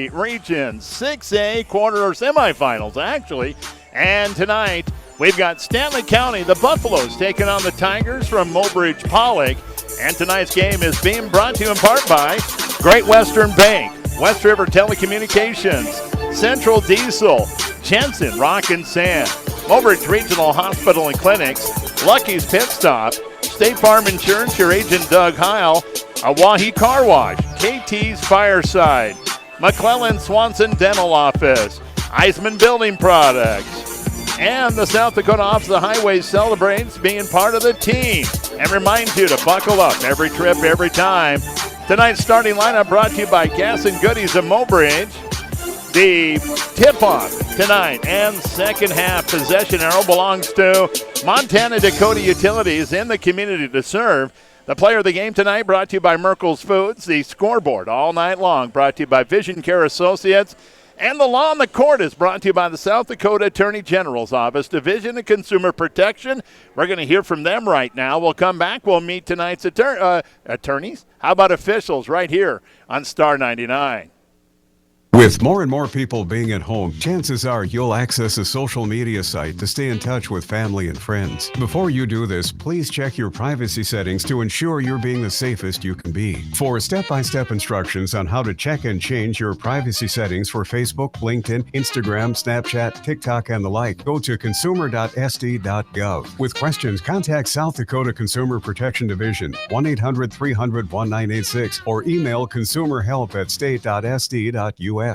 Region 6A quarter or semifinals, actually. And tonight, we've got Stanley County, the Buffaloes, taking on the Tigers from Mobridge-Pollock. And tonight's game is being brought to you in part by Great Western Bank, West River Telecommunications, Central Diesel, Jensen Rock and Sand, Mobridge Regional Hospital and Clinics, Lucky's Pit Stop, State Farm Insurance, your agent Doug Heil, Awahi Car Wash, KT's Fireside, McClellan Swanson Dental Office, Eisman Building Products, and the South Dakota Off-the Highway celebrates being part of the team and reminds you to buckle up every trip, every time. Tonight's starting lineup brought to you by Gas and Goodies of Mobridge. The tip-off tonight and second half possession arrow belongs to Montana Dakota Utilities in the community to serve. The player of the game tonight brought to you by Merkel's Foods. The scoreboard all night long brought to you by Vision Care Associates. And the law on the court is brought to you by the South Dakota Attorney General's Office, Division of Consumer Protection. We're going to hear from them right now. We'll come back. We'll meet tonight's attorneys. How about officials right here on Star 99? With more and more people being at home, chances are you'll access a social media site to stay in touch with family and friends. Before you do this, please check your privacy settings to ensure you're being the safest you can be. For step-by-step instructions on how to check and change your privacy settings for Facebook, LinkedIn, Instagram, Snapchat, TikTok, and the like, go to consumer.sd.gov. With questions, contact South Dakota Consumer Protection Division, 1-800-300-1986, or email consumerhelp@state.sd.us.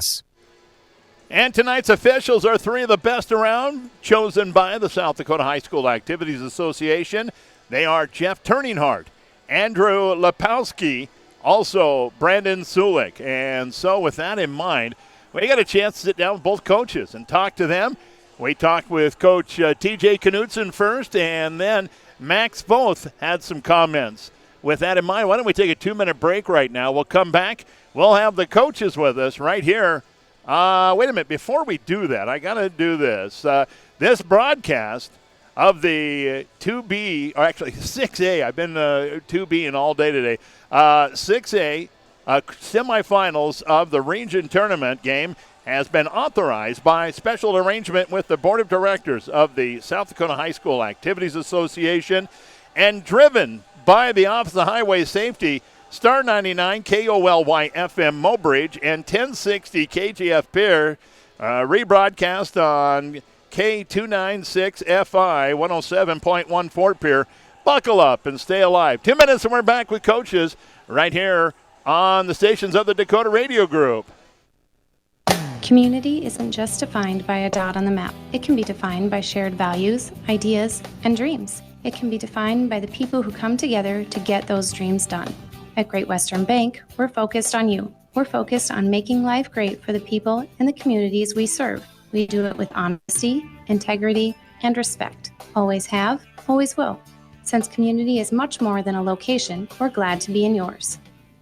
And tonight's officials are three of the best around, chosen by the South Dakota High School Activities Association. They are Jeff Turninghardt, Andrew Lepowski, also Brandon Sulik. And so with that in mind, we got a chance to sit down with both coaches and talk to them. We talked with Coach TJ Knutson first, and then Max both had some comments. With that in mind, why don't we take a 2-minute break right now? We'll come back. We'll have the coaches with us right here. Wait a minute. Before we do that, I got to do this. This broadcast of the 2B, or actually 6A, I've been 2B all day today, 6A semifinals of the region tournament game has been authorized by special arrangement with the Board of Directors of the South Dakota High School Activities Association and driven by the Off-the-Highway Safety, Star 99, KOLY FM Mobridge, and 1060 KGF Pier, rebroadcast on K296FI 107.1 Fort Pier. Buckle up and stay alive. 2 minutes and we're back with coaches right here on the stations of the Dakota Radio Group. Community isn't just defined by a dot on the map. It can be defined by shared values, ideas, and dreams. It can be defined by the people who come together to get those dreams done. At Great Western Bank, we're focused on you. We're focused on making life great for the people and the communities we serve. We do it with honesty, integrity, and respect. Always have, always will. Since community is much more than a location, we're glad to be in yours.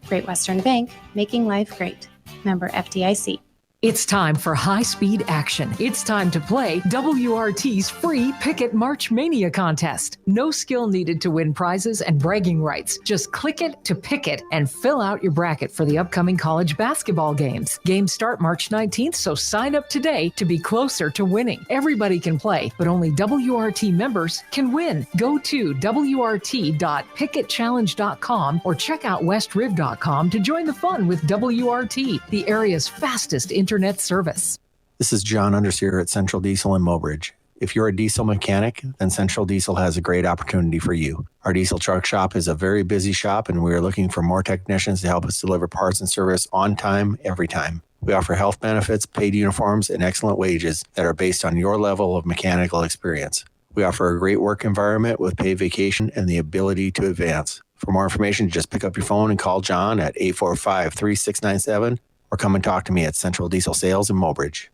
Great Western Bank, making life great. Member FDIC. It's time for high-speed action. It's time to play WRT's free Picket March Mania contest. No skill needed to win prizes and bragging rights. Just click it to pick it and fill out your bracket for the upcoming college basketball games. Games start March 19th, so sign up today to be closer to winning. Everybody can play, but only WRT members can win. Go to wrt.picketchallenge.com or check out westriv.com to join the fun with WRT, the area's fastest internet service. This is John Underseer at Central Diesel in Mobridge. If you're a diesel mechanic, then Central Diesel has a great opportunity for you. Our diesel truck shop is a very busy shop, and we are looking for more technicians to help us deliver parts and service on time, every time. We offer health benefits, paid uniforms, and excellent wages that are based on your level of mechanical experience. We offer a great work environment with paid vacation and the ability to advance. For more information, just pick up your phone and call John at 845-3697 or come and talk to me at Central Diesel Sales in Mobridge.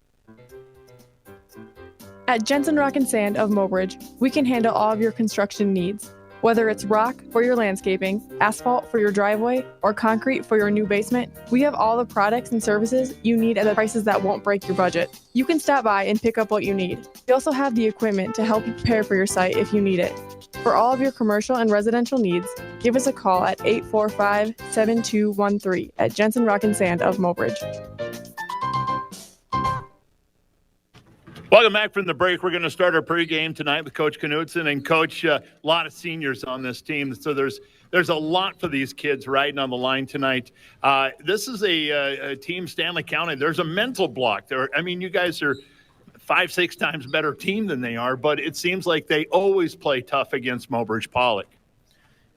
At Jensen Rock and Sand of Mobridge, we can handle all of your construction needs. Whether it's rock for your landscaping, asphalt for your driveway, or concrete for your new basement, we have all the products and services you need at the prices that won't break your budget. You can stop by and pick up what you need. We also have the equipment to help you prepare for your site if you need it. For all of your commercial and residential needs, give us a call at 845-7213 at Jensen Rock and Sand of Mobridge. Welcome back from the break. We're going to start our pregame tonight with Coach Knutson. And, Coach, a lot of seniors on this team, so there's a lot for these kids riding on the line tonight. This is a team, Stanley County. There's a mental block there. I mean, you guys are 5-6 times better team than they are, but it seems like they always play tough against Mobridge-Pollock.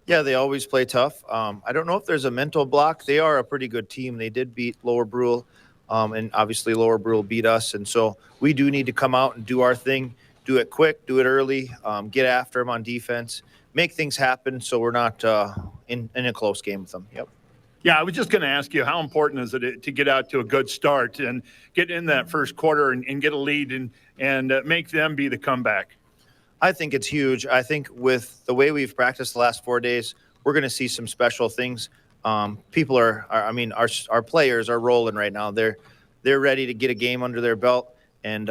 Yeah, they always play tough. I don't know if there's a mental block. They are a pretty good team. They did beat Lower Brule. And obviously Lower Brule beat us. And so we do need to come out and do our thing, do it quick, do it early, get after them on defense, make things happen so we're not in a close game with them. Yep. Yeah, I was just going to ask you, how important is it to get out to a good start and get in that first quarter and get a lead and make them be the comeback? I think it's huge. I think with the way we've practiced the last 4 days, we're going to see some special things. People our players are rolling right now. They're ready to get a game under their belt and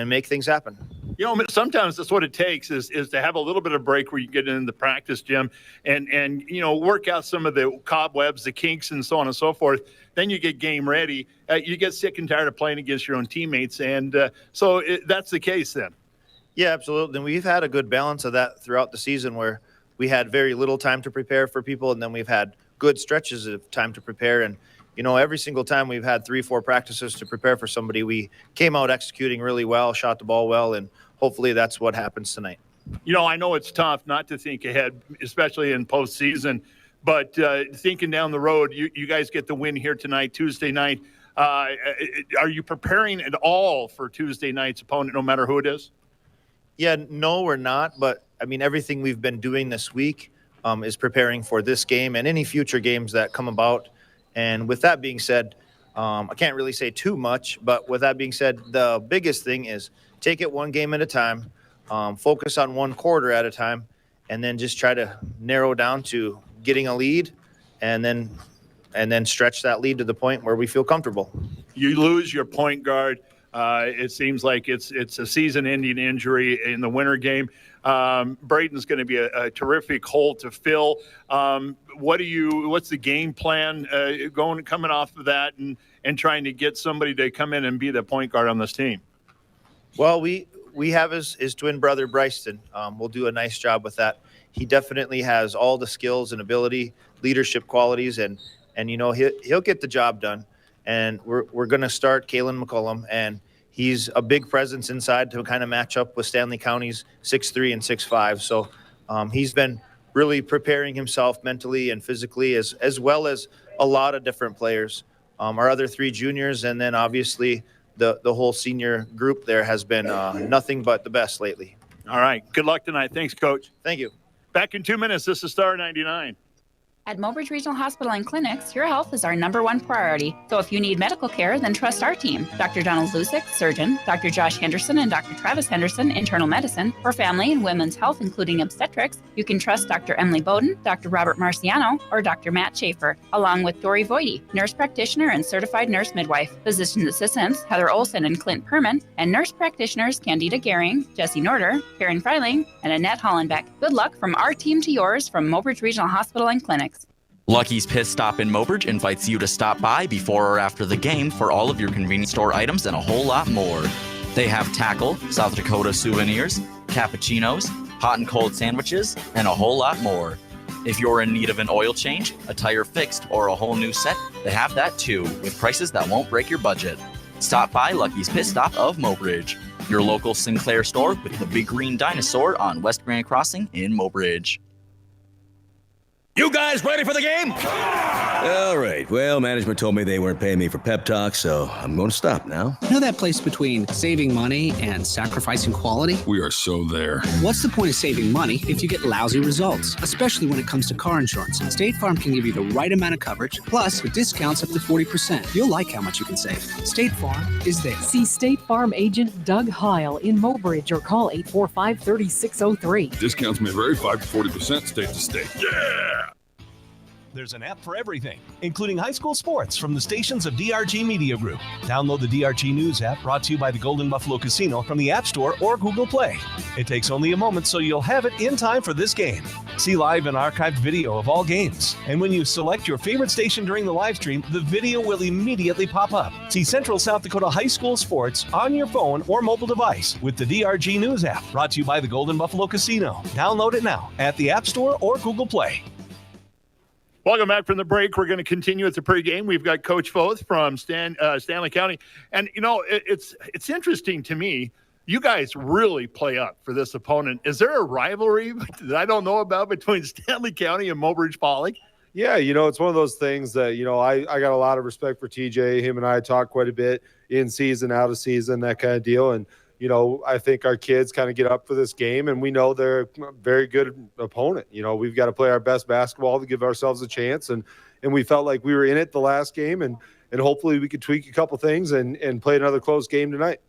make things happen. You know, sometimes that's what it takes is to have a little bit of break where you get in the practice gym and you know, work out some of the cobwebs, the kinks, and so on and so forth. Then you get game ready. You get sick and tired of playing against your own teammates, and so that's the case then. Yeah, absolutely. And we've had a good balance of that throughout the season where we had very little time to prepare for people, and then we've had good stretches of time to prepare. And, you know, every single time we've had 3-4 practices to prepare for somebody, we came out executing really well, shot the ball well, and hopefully that's what happens tonight. You know, I know it's tough not to think ahead, especially in postseason, but thinking down the road, you guys get the win here tonight, Tuesday night. Are you preparing at all for Tuesday night's opponent, no matter who it is? Yeah, no, we're not. But, I mean, everything we've been doing this week is preparing for this game and any future games that come about. And with that being said, I can't really say too much, but with that being said, the biggest thing is take it one game at a time, focus on one quarter at a time, and then just try to narrow down to getting a lead and then stretch that lead to the point where we feel comfortable. You lose your point guard. It seems like it's a season-ending injury in the winter game. Braden's going to be a terrific hole to fill. What's the game plan coming off of that and trying to get somebody to come in and be the point guard on this team? Well, we have his twin brother, Bryson. We'll do a nice job with that. He definitely has all the skills and ability, leadership qualities, and you know, he'll get the job done. And we're going to start Kalen McCullum, and he's a big presence inside to kind of match up with Stanley County's 6'3" and 6'5". So he's been really preparing himself mentally and physically as well as a lot of different players. Our other 3 juniors, and then obviously the whole senior group there has been nothing but the best lately. All right. Good luck tonight. Thanks, Coach. Thank you. Back in 2 minutes. This is Star 99. At Mobridge Regional Hospital and Clinics, your health is our #1 priority. So if you need medical care, then trust our team. Dr. Donald Lusick, surgeon, Dr. Josh Henderson and Dr. Travis Henderson, internal medicine. For family and women's health, including obstetrics, you can trust Dr. Emily Bowden, Dr. Robert Marciano, or Dr. Matt Schaefer, along with Dory Voidy, nurse practitioner and certified nurse midwife. Physician assistants, Heather Olson and Clint Perman, and nurse practitioners, Candida Gehring, Jesse Norder, Karen Freiling, and Annette Hollenbeck. Good luck from our team to yours from Mobridge Regional Hospital and Clinics. Lucky's Pit Stop in Mobridge invites you to stop by before or after the game for all of your convenience store items and a whole lot more. They have tackle, South Dakota souvenirs, cappuccinos, hot and cold sandwiches, and a whole lot more. If you're in need of an oil change, a tire fixed, or a whole new set, they have that too, with prices that won't break your budget. Stop by Lucky's Pit Stop of Mobridge, your local Sinclair store with the big green dinosaur on West Grand Crossing in Mobridge. You guys ready for the game? All right. Well, management told me they weren't paying me for pep talk, so I'm going to stop now. You know that place between saving money and sacrificing quality? We are so there. What's the point of saving money if you get lousy results, especially when it comes to car insurance? State Farm can give you the right amount of coverage, plus with discounts up to 40%. You'll like how much you can save. State Farm is there. See State Farm agent Doug Heil in Mobridge or call 845-3603. Discounts may vary 5 to 40% state to state. Yeah! There's an app for everything, including high school sports from the stations of DRG Media Group. Download the DRG News app, brought to you by the Golden Buffalo Casino, from the App Store or Google Play. It takes only a moment, so you'll have it in time for this game. See live and archived video of all games. And when you select your favorite station during the live stream, the video will immediately pop up. See Central South Dakota high school sports on your phone or mobile device with the DRG News app, brought to you by the Golden Buffalo Casino. Download it now at the App Store or Google Play. Welcome back from the break. We're going to continue with the pregame. We've got Coach Foth from Stanley County. And, you know, it's interesting to me. You guys really play up for this opponent. Is there a rivalry that I don't know about between Stanley County and Mobridge-Pollock? Yeah, you know, it's one of those things that, you know, I got a lot of respect for TJ. Him and I talk quite a bit in season, out of season, that kind of deal. And, you know, I think our kids kind of get up for this game, and we know they're a very good opponent. You know, we've got to play our best basketball to give ourselves a chance. And we felt like we were in it the last game, and hopefully we could tweak a couple things and play another close game tonight.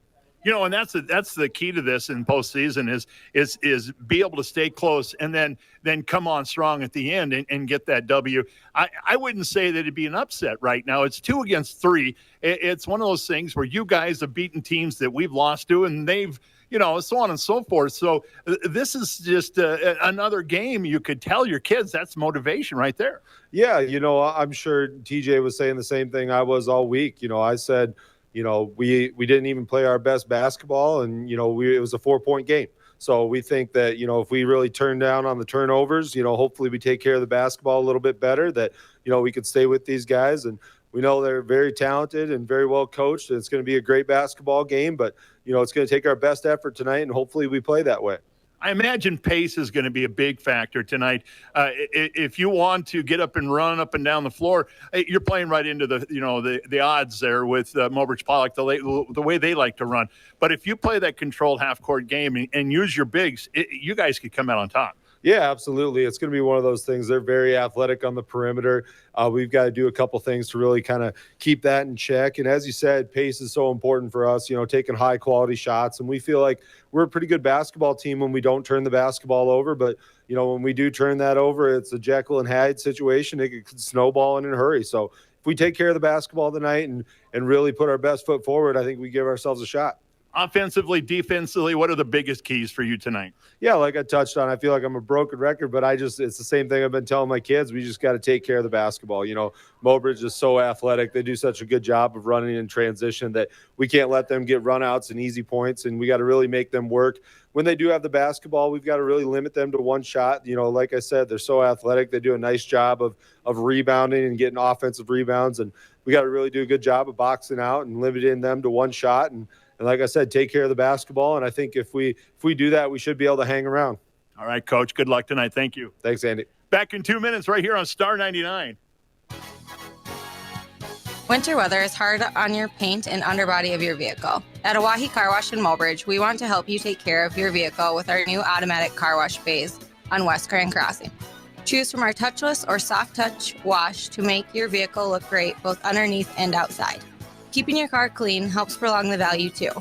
You know, and that's the key to this in postseason is be able to stay close and then come on strong at the end and get that W. I wouldn't say that it'd be an upset right now. It's 2 against 3. It's one of those things where you guys have beaten teams that we've lost to, and they've, you know, so on and so forth. So this is just another game. You could tell your kids that's motivation right there. Yeah, you know, I'm sure TJ was saying the same thing I was all week. You know, I said, you know, we didn't even play our best basketball, and, you know, it was a 4-point game. So we think that, you know, if we really turn down on the turnovers, you know, hopefully we take care of the basketball a little bit better, that, you know, we could stay with these guys. And we know they're very talented and very well coached, and it's going to be a great basketball game. But, you know, it's going to take our best effort tonight, and hopefully we play that way. I imagine pace is going to be a big factor tonight. If you want to get up and run up and down the floor, you're playing right into the odds there with Mobridge-Pollock, the way they like to run. But if you play that controlled half-court game and use your bigs, you guys could come out on top. Yeah, absolutely. It's going to be one of those things. They're very athletic on the perimeter. We've got to do a couple things to really kind of keep that in check. And as you said, pace is so important for us, you know, taking high-quality shots. And we feel like we're a pretty good basketball team when we don't turn the basketball over. But, you know, when we do turn that over, it's a Jekyll and Hyde situation. It could snowball in a hurry. So if we take care of the basketball tonight and really put our best foot forward, I think we give ourselves a shot. Offensively, defensively, what are the biggest keys for you tonight? Yeah, like I touched on, I feel like I'm a broken record, but it's the same thing I've been telling my kids. We just got to take care of the basketball. You know, Mobridge is so athletic. They do such a good job of running in transition that we can't let them get runouts and easy points, and we got to really make them work. When they do have the basketball, we've got to really limit them to one shot. You know, like I said, they're so athletic. They do a nice job of rebounding and getting offensive rebounds, and we got to really do a good job of boxing out and limiting them to one shot. And like I said, take care of the basketball. And I think if we do that, we should be able to hang around. All right, Coach. Good luck tonight. Thank you. Thanks, Andy. Back in 2 minutes right here on Star 99. Winter weather is hard on your paint and underbody of your vehicle. At Oahe Car Wash in Mobridge, we want to help you take care of your vehicle with our new automatic car wash bays on West Grand Crossing. Choose from our touchless or soft touch wash to make your vehicle look great both underneath and outside. Keeping your car clean helps prolong the value too.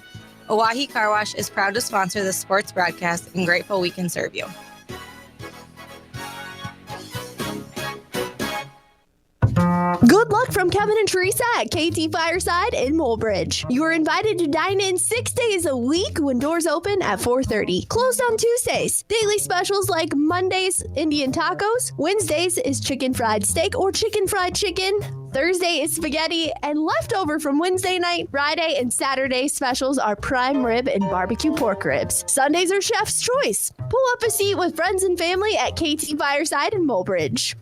Oahe Car Wash is proud to sponsor this sports broadcast and grateful we can serve you. Good luck from Kevin and Teresa at KT Fireside in Mobridge. You are invited to dine in 6 days a week when doors open at 4:30. Closed on Tuesdays. Daily specials like Mondays, Indian tacos. Wednesdays is chicken fried steak or chicken fried chicken. Thursday is spaghetti, and leftover from Wednesday night, Friday, and Saturday specials are prime rib and barbecue pork ribs. Sundays are chef's choice. Pull up a seat with friends and family at KT Fireside in Mobridge.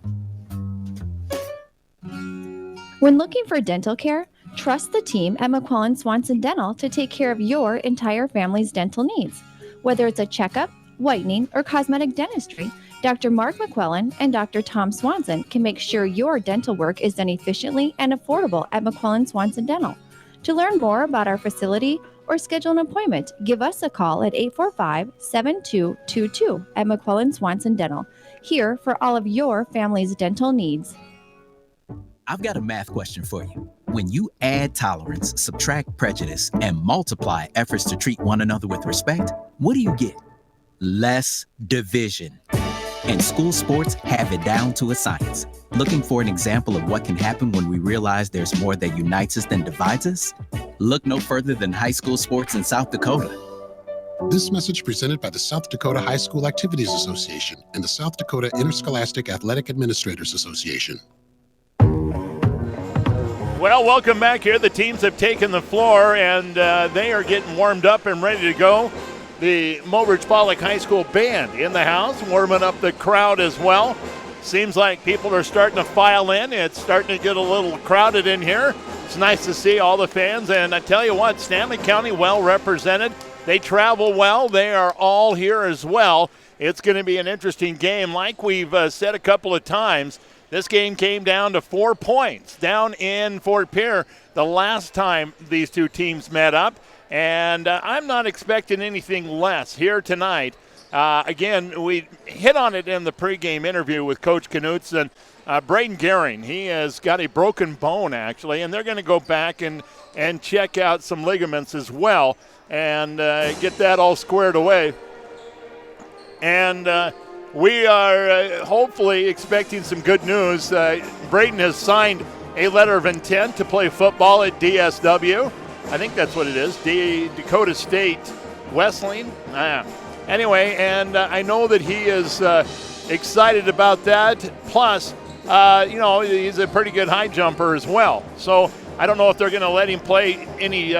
When looking for dental care, trust the team at McQuillan Swanson Dental to take care of your entire family's dental needs. Whether it's a checkup, whitening, or cosmetic dentistry, Dr. Mark McQuillan and Dr. Tom Swanson can make sure your dental work is done efficiently and affordable at McQuillan Swanson Dental. To learn more about our facility or schedule an appointment, give us a call at 845-7222 at McQuillan Swanson Dental, here for all of your family's dental needs. I've got a math question for you. When you add tolerance, subtract prejudice, and multiply efforts to treat one another with respect, what do you get? Less division. And school sports have it down to a science. Looking for an example of what can happen when we realize there's more that unites us than divides us? Look no further than high school sports in South Dakota. This message presented by the South Dakota High School Activities Association and the South Dakota Interscholastic Athletic Administrators Association. Well, welcome back here. The teams have taken the floor, and they are getting warmed up and ready to go. The Mobridge-Pollock High School band in the house, warming up the crowd as well. Seems like people are starting to file in. It's starting to get a little crowded in here. It's nice to see all the fans, and I tell you what, Stanley County well represented. They travel well. They are all here as well. It's going to be an interesting game. Like we've said a couple of times, this game came down to 4 points down in Fort Pierre the last time these two teams met up. And I'm not expecting anything less here tonight. Again, we hit on it in the pregame interview with Coach Knutson. Braden Gehring, he has got a broken bone, actually, and they're going to go back and check out some ligaments as well and get that all squared away. And we are hopefully expecting some good news. Braden has signed a letter of intent to play football at DSW. I think that's what it is, Dakota State Wesleyan. Anyway, and I know that he is excited about that. Plus, he's a pretty good high jumper as well. So I don't know if they're going to let him play any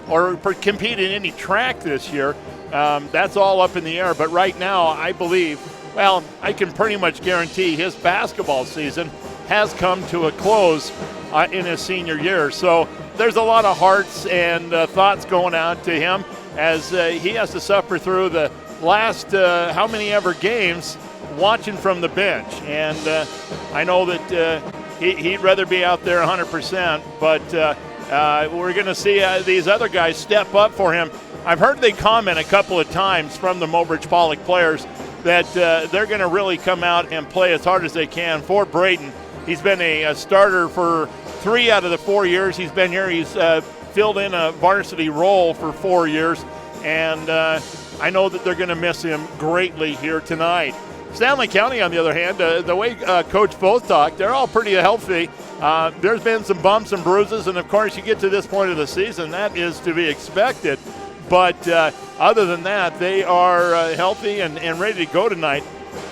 or compete in any track this year. That's all up in the air. But right now, I believe, I can pretty much guarantee his basketball season has come to a close in his senior year. So there's a lot of hearts and thoughts going out to him as he has to suffer through the last how many ever games watching from the bench. And I know that he'd rather be out there 100%, but we're going to see these other guys step up for him. I've heard they comment a couple of times from the Mobridge-Pollock players that they're going to really come out and play as hard as they can for Braden. He's been a starter for 3 out of the 4 years he's been here. He's filled in a varsity role for 4 years, and I know that they're going to miss him greatly here tonight. Stanley County, on the other hand, the way Coach both talked, they're all pretty healthy. There's been some bumps and bruises, and of course you get to this point of the season, that is to be expected. But other than that, they are healthy and ready to go tonight.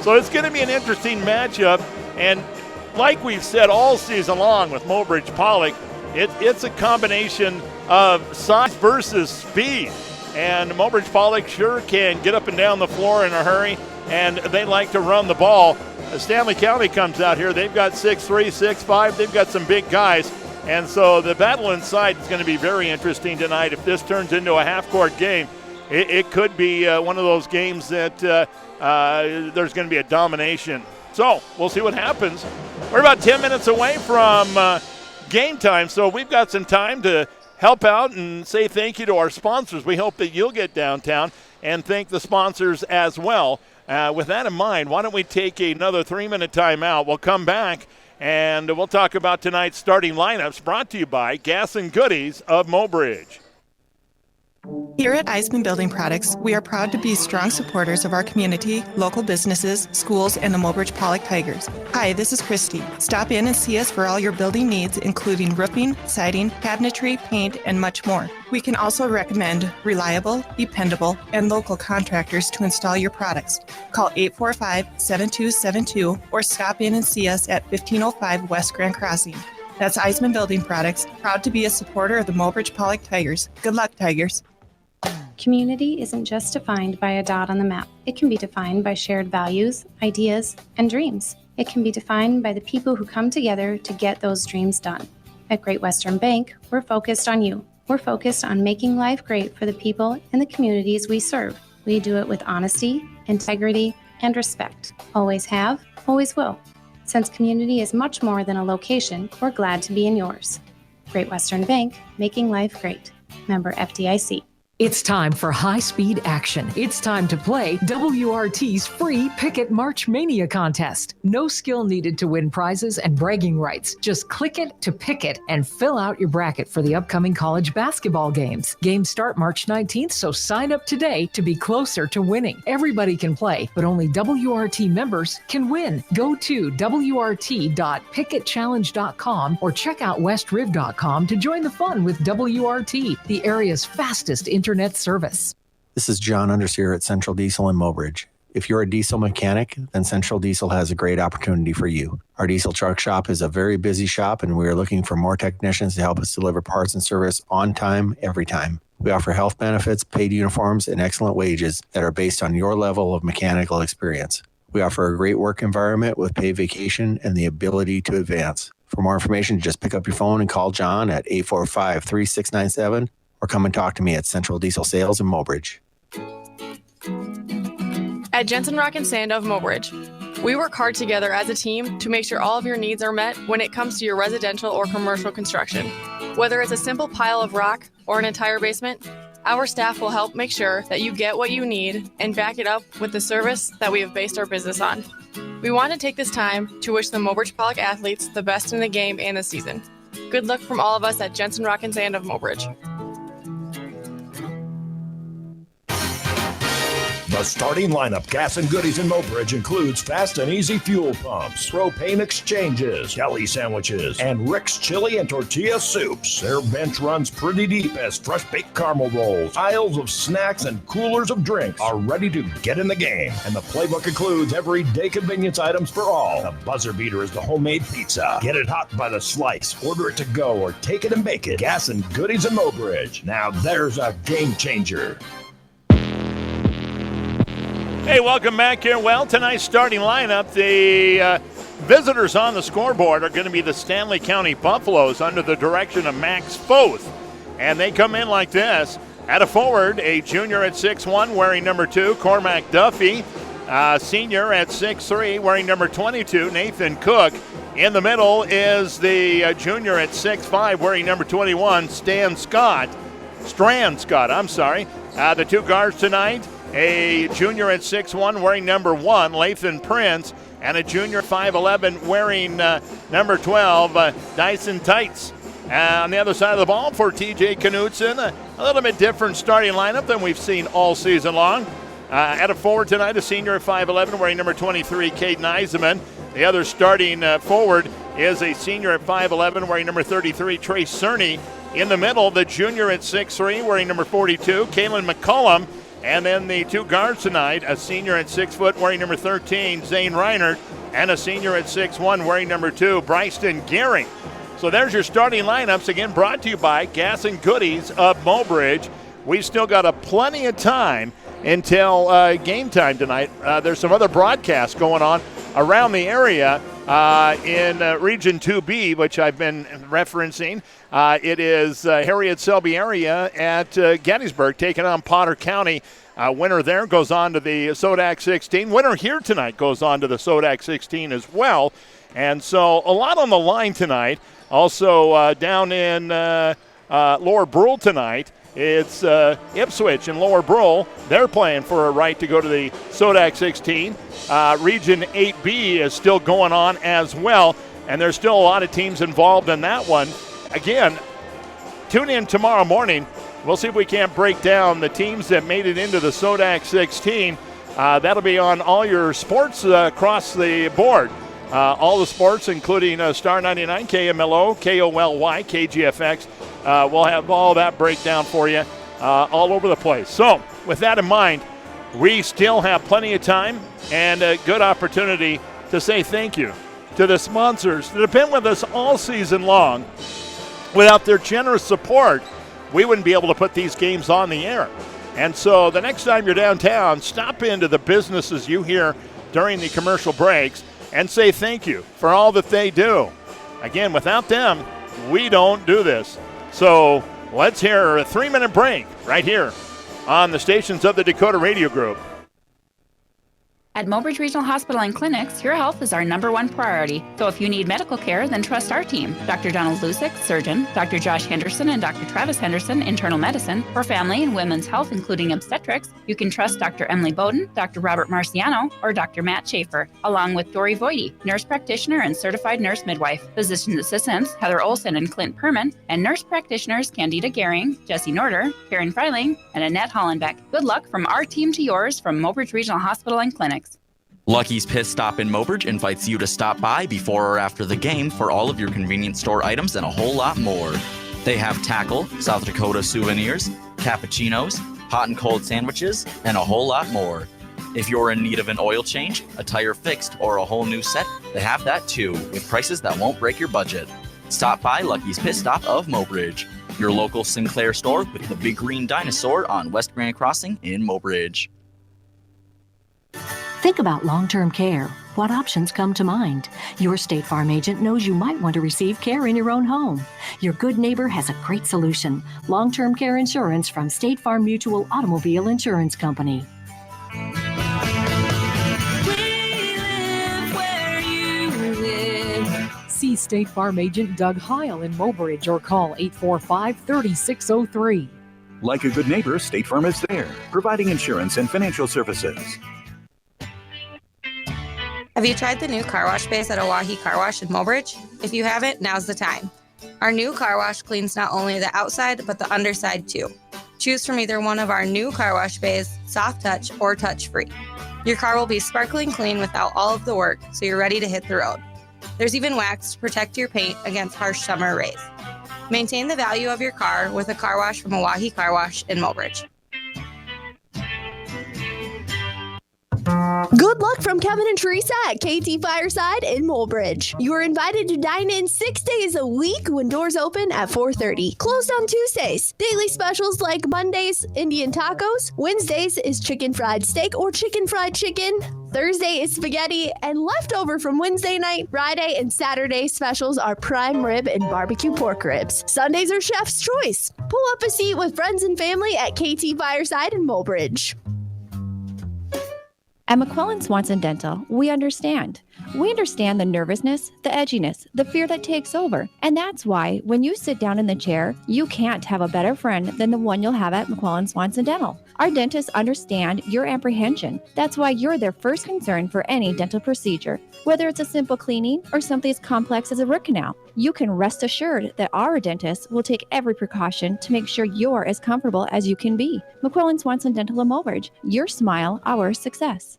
So it's going to be an interesting matchup, and like we've said all season long with Mobridge-Pollock, it's a combination of size versus speed. And Mobridge-Pollock sure can get up and down the floor in a hurry, and they like to run the ball. Stanley County comes out here. They've got 6'3", 6'5". They've got some big guys. And so the battle inside is going to be very interesting tonight. If this turns into a half-court game, it could be one of those games that there's going to be a domination. So we'll see what happens. We're about 10 minutes away from game time, so we've got some time to help out and say thank you to our sponsors. We hope that you'll get downtown and thank the sponsors as well. With that in mind, why don't we take another 3-minute timeout? We'll come back and we'll talk about tonight's starting lineups, brought to you by Gas and Goodies of Mobridge. Here at Eisman Building Products, we are proud to be strong supporters of our community, local businesses, schools, and the Mobridge-Pollock Tigers. Hi, this is Christy. Stop in and see us for all your building needs, including roofing, siding, cabinetry, paint, and much more. We can also recommend reliable, dependable, and local contractors to install your products. Call 845-7272 or stop in and see us at 1505 West Grand Crossing. That's Eisman Building Products, proud to be a supporter of the Mobridge-Pollock Tigers. Good luck, Tigers. Community isn't just defined by a dot on the map. It can be defined by shared values, ideas, and dreams. It can be defined by the people who come together to get those dreams done. At Great Western Bank, we're focused on you. We're focused on making life great for the people and the communities we serve. We do it with honesty, integrity, and respect. Always have, always will. Since community is much more than a location, we're glad to be in yours. Great Western Bank, making life great. Member FDIC. It's time for high-speed action. It's time to play WRT's free Picket March Mania contest. No skill needed to win prizes and bragging rights. Just click it to pick it and fill out your bracket for the upcoming college basketball games. Games start March 19th, so sign up today to be closer to winning. Everybody can play, but only WRT members can win. Go to wrt.picketchallenge.com or check out westriv.com to join the fun with WRT, the area's fastest internet service. This is John Underseer at Central Diesel in Mobridge. If you're a diesel mechanic, then Central Diesel has a great opportunity for you. Our diesel truck shop is a very busy shop, and we are looking for more technicians to help us deliver parts and service on time, every time. We offer health benefits, paid uniforms, and excellent wages that are based on your level of mechanical experience. We offer a great work environment with paid vacation and the ability to advance. For more information, just pick up your phone and call John at 845-3697 or come and talk to me at Central Diesel Sales in Mobridge. At Jensen Rock and Sand of Mobridge, we work hard together as a team to make sure all of your needs are met when it comes to your residential or commercial construction. Whether it's a simple pile of rock or an entire basement, our staff will help make sure that you get what you need and back it up with the service that we have based our business on. We want to take this time to wish the Mobridge-Pollock athletes the best in the game and the season. Good luck from all of us at Jensen Rock and Sand of Mobridge. The starting lineup, gas and goodies in Mobridge, includes fast and easy fuel pumps, propane exchanges, deli sandwiches, and Rick's chili and tortilla soups. Their bench runs pretty deep as fresh baked caramel rolls, aisles of snacks, and coolers of drinks are ready to get in the game. And the playbook includes everyday convenience items for all. The buzzer beater is the homemade pizza. Get it hot by the slice, order it to go, or take it and bake it. Gas and goodies in Mobridge. Now there's a game changer. Hey, welcome back here. Well, tonight's starting lineup, the visitors on the scoreboard are going to be the Stanley County Buffaloes under the direction of Max Foth. And they come in like this. At a forward, a junior at 6'1", wearing number 2, Cormac Duffy. Senior at 6'3", wearing number 22, Nathan Cook. In the middle is the junior at 6'5", wearing number 21, Strand Scott. The two guards tonight, a junior at 6'1", wearing number 1, Lathan Prince, and a junior 5'11", wearing number 12, Dyson Tights. On the other side of the ball for TJ Knutson, a little bit different starting lineup than we've seen all season long. At a forward tonight, a senior at 5'11", wearing number 23, Caden Eisenman. The other starting forward is a senior at 5'11", wearing number 33, Trace Cerny. In the middle, the junior at 6'3", wearing number 42, Kaylin McCullum. And then the two guards tonight, a senior at 6 foot, wearing number 13, Zane Reinert, and a senior at 6'1", wearing number 2, Bryson Gehring. So there's your starting lineups, again brought to you by Gas and Goodies of Mobridge. We've still got plenty of time until game time tonight. There's some other broadcasts going on around the area in Region 2B, which I've been referencing. It is Harriet Selby area at Gettysburg taking on Potter County. Winner there goes on to the SoDak 16. Winner here tonight goes on to the SoDak 16 as well. And so a lot on the line tonight. Also down in Lower Brule tonight, it's Ipswich and Lower Brule. They're playing for a right to go to the SoDak 16. Region 8B is still going on as well, and there's still a lot of teams involved in that one. Again, tune in tomorrow morning. We'll see if we can't break down the teams that made it into the SoDak 16. That'll be on all your sports across the board. All the sports, including Star 99, KMLO, KOLY, KGFX. We'll have all that breakdown for you all over the place. So, with that in mind, we still have plenty of time and a good opportunity to say thank you to the sponsors that have been with us all season long. Without their generous support, we wouldn't be able to put these games on the air. And so the next time you're downtown, stop into the businesses you hear during the commercial breaks and say thank you for all that they do. Again, without them, we don't do this. So let's hear a 3-minute break right here on the stations of the Dakota Radio Group. At Mobridge Regional Hospital and Clinics, your health is our #1 priority. So if you need medical care, then trust our team. Dr. Donald Lusick, surgeon, Dr. Josh Henderson, and Dr. Travis Henderson, internal medicine. For family and women's health, including obstetrics, you can trust Dr. Emily Bowden, Dr. Robert Marciano, or Dr. Matt Schaefer, along with Dory Voidy, nurse practitioner and certified nurse midwife. Physician assistants, Heather Olson and Clint Perman, and nurse practitioners, Candida Gehring, Jesse Norder, Karen Freiling, and Annette Hollenbeck. Good luck from our team to yours from Mobridge Regional Hospital and Clinics. Lucky's Pit Stop in Mobridge invites you to stop by before or after the game for all of your convenience store items and a whole lot more. They have tackle, South Dakota souvenirs, cappuccinos, hot and cold sandwiches, and a whole lot more. If you're in need of an oil change, a tire fixed, or a whole new set, they have that too, with prices that won't break your budget. Stop by Lucky's Pit Stop of Mobridge, your local Sinclair store with the big green dinosaur on West Grand Crossing in Mobridge. Think about long-term care. What options come to mind? Your State Farm agent knows you might want to receive care in your own home. Your good neighbor has a great solution. Long-term care insurance from State Farm Mutual Automobile Insurance Company. See State Farm agent Doug Heil in Mobridge or call 845-3603. Like a good neighbor, State Farm is there, providing insurance and financial services. Have you tried the new car wash space at Oahe Car Wash in Mobridge? If you haven't, now's the time. Our new car wash cleans not only the outside, but the underside too. Choose from either one of our new car wash bays, soft touch or touch free. Your car will be sparkling clean without all of the work, so you're ready to hit the road. There's even wax to protect your paint against harsh summer rays. Maintain the value of your car with a car wash from Oahe Car Wash in Mobridge. Good luck from Kevin and Teresa at KT Fireside in Mobridge. You are invited to dine in 6 days a week when doors open at 4:30. Closed on Tuesdays. Daily specials like Mondays, Indian tacos. Wednesdays is chicken fried steak or chicken fried chicken. Thursday is spaghetti, and leftover from Wednesday night, Friday, and Saturday specials are prime rib and barbecue pork ribs. Sundays are chef's choice. Pull up a seat with friends and family at KT Fireside in Mobridge. At McQuillan Swanson Dental, we understand. We understand the nervousness, the edginess, the fear that takes over. And that's why when you sit down in the chair, you can't have a better friend than the one you'll have at McQuillan Swanson Dental. Our dentists understand your apprehension. That's why you're their first concern for any dental procedure. Whether it's a simple cleaning or something as complex as a root canal, you can rest assured that our dentists will take every precaution to make sure you're as comfortable as you can be. McQuillan Swanson Dental in Mobridge. Your smile, our success.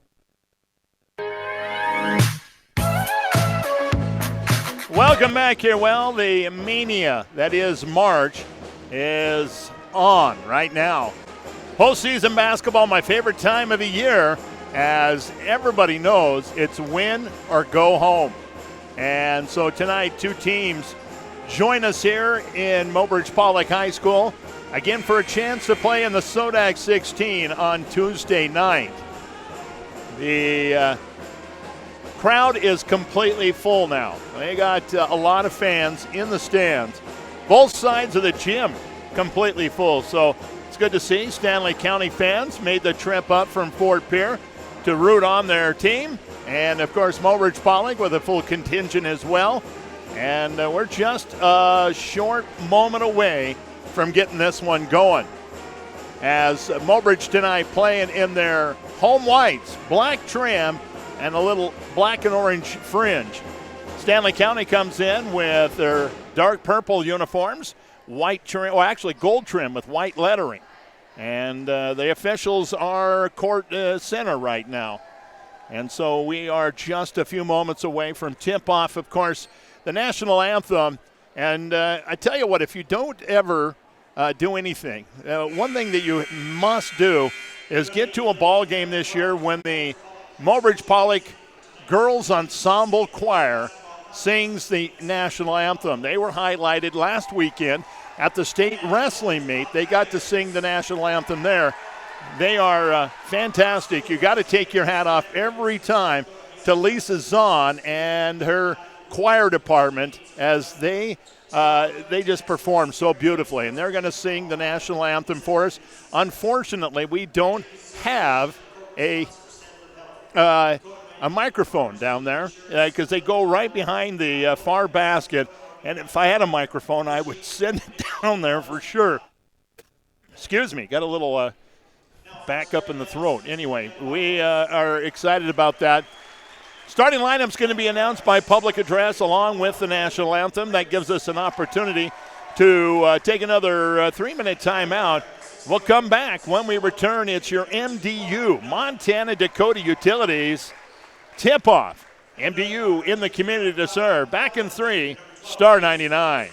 Welcome back here. Well, the mania that is March is on right now. Postseason basketball, my favorite time of the year. As everybody knows, it's win or go home. And so tonight, two teams join us here in Mobridge-Pollock High School, again for a chance to play in the SoDak 16 on Tuesday night. The crowd is completely full now. They got a lot of fans in the stands. Both sides of the gym completely full. So it's good to see Stanley County fans made the trip up from Fort Pierre to root on their team. And, of course, Mobridge-Pollock with a full contingent as well. And we're just a short moment away from getting this one going. As Mobridge tonight playing in their home whites, black trim, and a little black and orange fringe. Stanley County comes in with their dark purple uniforms, white trim, well, actually gold trim with white lettering. And the officials are court center right now. And so we are just a few moments away from tip-off, of course, the national anthem. And I tell you what, if you don't ever do anything, one thing that you must do is get to a ball game this year when the Mobridge-Pollock Girls Ensemble Choir sings the national anthem. They were highlighted last weekend at the state wrestling meet. They got to sing the national anthem there. They are fantastic. You got to take your hat off every time to Lisa Zahn and her choir department as they just perform so beautifully. And they're going to sing the national anthem for us. Unfortunately, we don't have a a microphone down there because they go right behind the far basket. And if I had a microphone, I would send it down there for sure. Excuse me, got a little back up in the throat. Anyway, we are excited about that. Starting lineup's going to be announced by public address along with the national anthem. That gives us an opportunity to take another 3-minute timeout. We'll come back when we return. It's your MDU, Montana Dakota Utilities tip-off. MDU in the community to serve. Back in 3, Star 99.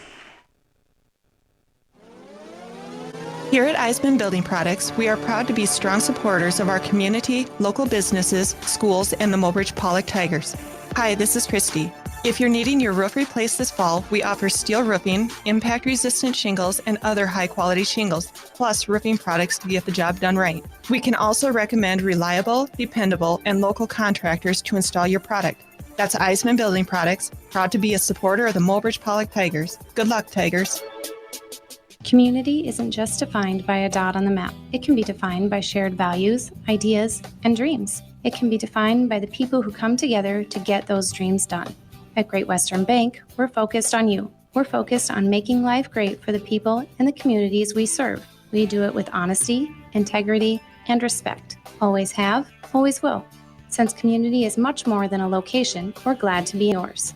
Here at Eisman Building Products, we are proud to be strong supporters of our community, local businesses, schools, and the Mobridge-Pollock Tigers. Hi, this is Christy. If you're needing your roof replaced this fall, we offer steel roofing, impact-resistant shingles, and other high-quality shingles, plus roofing products to get the job done right. We can also recommend reliable, dependable, and local contractors to install your product. That's Eisman Building Products, proud to be a supporter of the Mobridge-Pollock Tigers. Good luck, Tigers. Community isn't just defined by a dot on the map. It can be defined by shared values, ideas, and dreams. It can be defined by the people who come together to get those dreams done. At Great Western Bank, we're focused on you. We're focused on making life great for the people and the communities we serve. We do it with honesty, integrity, and respect. Always have, always will. Since community is much more than a location, we're glad to be yours.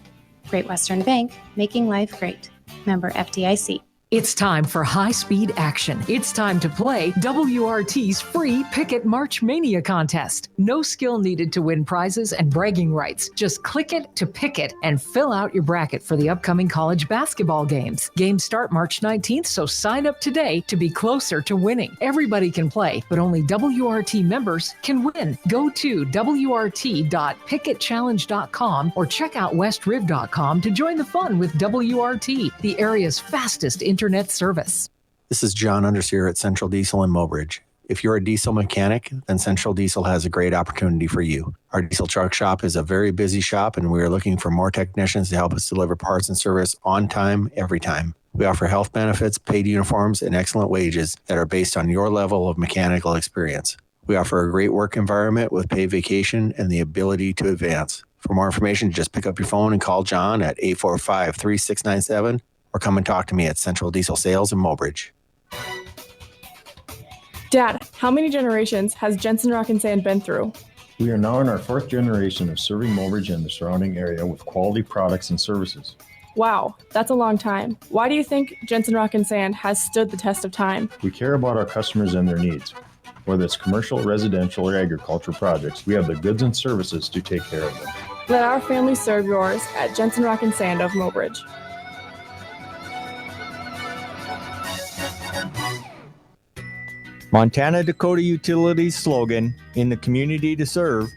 Great Western Bank, making life great. Member FDIC. It's time for high-speed action. It's time to play WRT's free Picket March Mania contest. No skill needed to win prizes and bragging rights. Just click it to pick it and fill out your bracket for the upcoming college basketball games. Games start March 19th, so sign up today to be closer to winning. Everybody can play, but only WRT members can win. Go to wrt.picketchallenge.com or check out westriv.com to join the fun with WRT, the area's fastest internet service. This is John Underseer at Central Diesel in Mobridge. If you're a diesel mechanic, then Central Diesel has a great opportunity for you. Our diesel truck shop is a very busy shop, and we are looking for more technicians to help us deliver parts and service on time, every time. We offer health benefits, paid uniforms, and excellent wages that are based on your level of mechanical experience. We offer a great work environment with paid vacation and the ability to advance. For more information, just pick up your phone and call John at 845-3697 or come and talk to me at Central Diesel Sales in Mobridge. Dad, how many generations has Jensen Rock and Sand been through? We are now in our 4th generation of serving Mobridge and the surrounding area with quality products and services. Wow, that's a long time. Why do you think Jensen Rock and Sand has stood the test of time? We care about our customers and their needs. Whether it's commercial, residential, or agricultural projects, we have the goods and services to take care of them. Let our family serve yours at Jensen Rock and Sand of Mobridge. Montana Dakota Utilities' slogan, "In the community to serve,"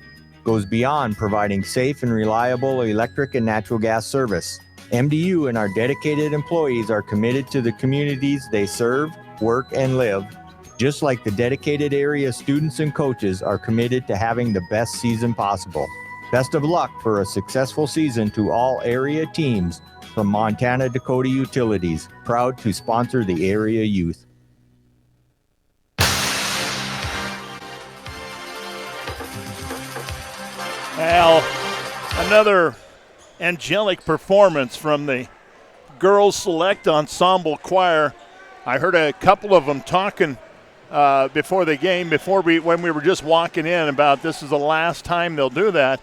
goes beyond providing safe and reliable electric and natural gas service. MDU and our dedicated employees are committed to the communities they serve, work, and live, just like the dedicated area students and coaches are committed to having the best season possible. Best of luck for a successful season to all area teams from Montana Dakota Utilities, proud to sponsor the area youth. Well, another angelic performance from the Girls Select Ensemble Choir. I heard a couple of them talking before the game, when we were just walking in, about this is the last time they'll do that.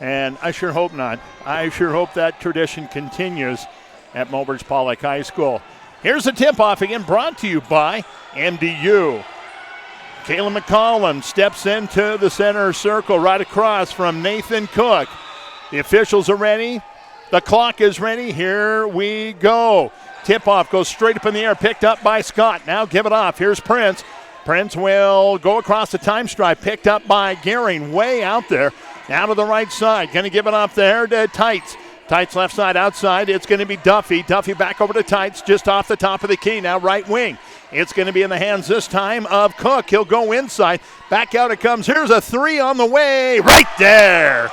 And I sure hope not. I sure hope that tradition continues at Mobridge-Pollock High School. Here's the tip-off again, brought to you by MDU. Kayla McCollum steps into the center circle right across from Nathan Cook. The officials are ready. The clock is ready. Here we go. Tip-off goes straight up in the air, picked up by Scott. Now give it off. Here's Prince. Prince will go across the time stripe, picked up by Gehring, way out there. Now to the right side. Going to give it off there to Tights. Tights left side outside. It's going to be Duffy. Duffy back over to Tights, just off the top of the key. Now right wing. It's going to be in the hands this time of Cook. He'll go inside. Back out it comes. Here's a three on the way. Right there.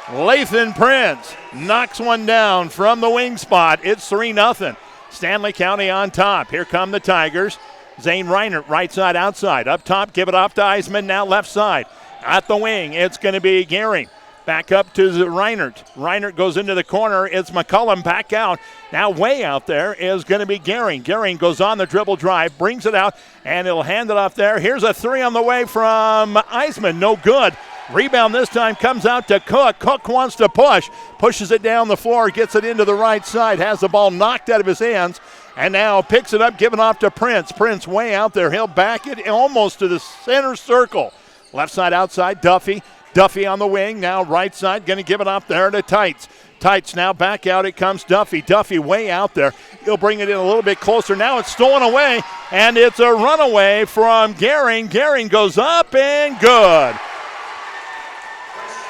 Lathan Prince knocks one down from the wing spot. It's 3-0. Stanley County on top. Here come the Tigers. Zane Reinert right side outside. Up top, give it off to Eisman. Now left side. At the wing, it's going to be Gehring. Back up to Reinert. Reinert goes into the corner. It's McCullum back out. Now way out there is going to be Gehring. Gehring goes on the dribble drive, brings it out, and he'll hand it off there. Here's a three on the way from Eisman. No good. Rebound this time comes out to Cook. Cook wants to push. Pushes it down the floor, gets it into the right side, has the ball knocked out of his hands, and now picks it up, giving off to Prince. Prince way out there. He'll back it almost to the center circle. Left side outside, Duffy. Duffy on the wing, now right side, going to give it up there to Tights. Tights now back out, it comes Duffy. Duffy way out there. He'll bring it in a little bit closer. Now it's stolen away, and it's a runaway from Gehring. Gehring goes up and good.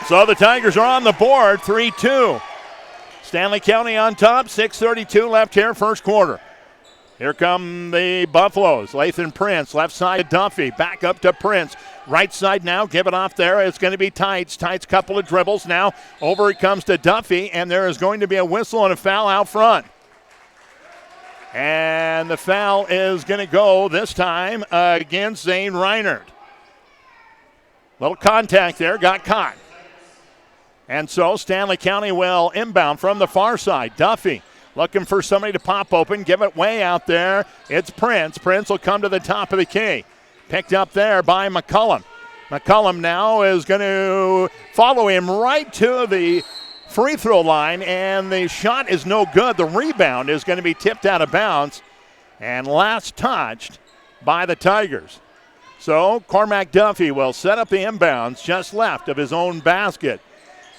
So the Tigers are on the board, 3-2. Stanley County on top, 6:32 left here, first quarter. Here come the Buffaloes. Lathan Prince, left side to Duffy. Back up to Prince. Right side now, give it off there. It's going to be Tights. Tights, couple of dribbles. Now over it comes to Duffy, and there is going to be a whistle and a foul out front. And the foul is going to go this time against Zane Reinert. Little contact there, got caught. And so Stanley County will inbound from the far side. Duffy looking for somebody to pop open, give it way out there. It's Prince. Prince will come to the top of the key. Picked up there by McCullum. McCullum now is going to follow him right to the free throw line, and the shot is no good. The rebound is going to be tipped out of bounds and last touched by the Tigers. So Cormac Duffy will set up the inbounds just left of his own basket.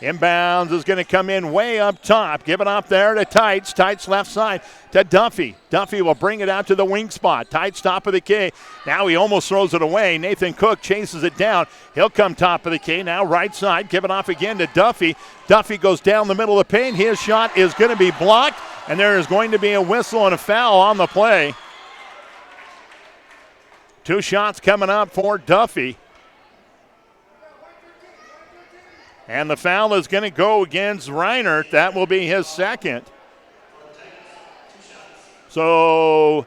Inbounds is going to come in way up top. Give it up there to Tights. Tights left side to Duffy. Duffy will bring it out to the wing spot. Tights top of the key. Now he almost throws it away. Nathan Cook chases it down. He'll come top of the key. Now right side. Give it off again to Duffy. Duffy goes down the middle of the paint. His shot is going to be blocked, and there is going to be a whistle and a foul on the play. 2 shots coming up for Duffy. And the foul is going to go against Reinert. That will be his second. So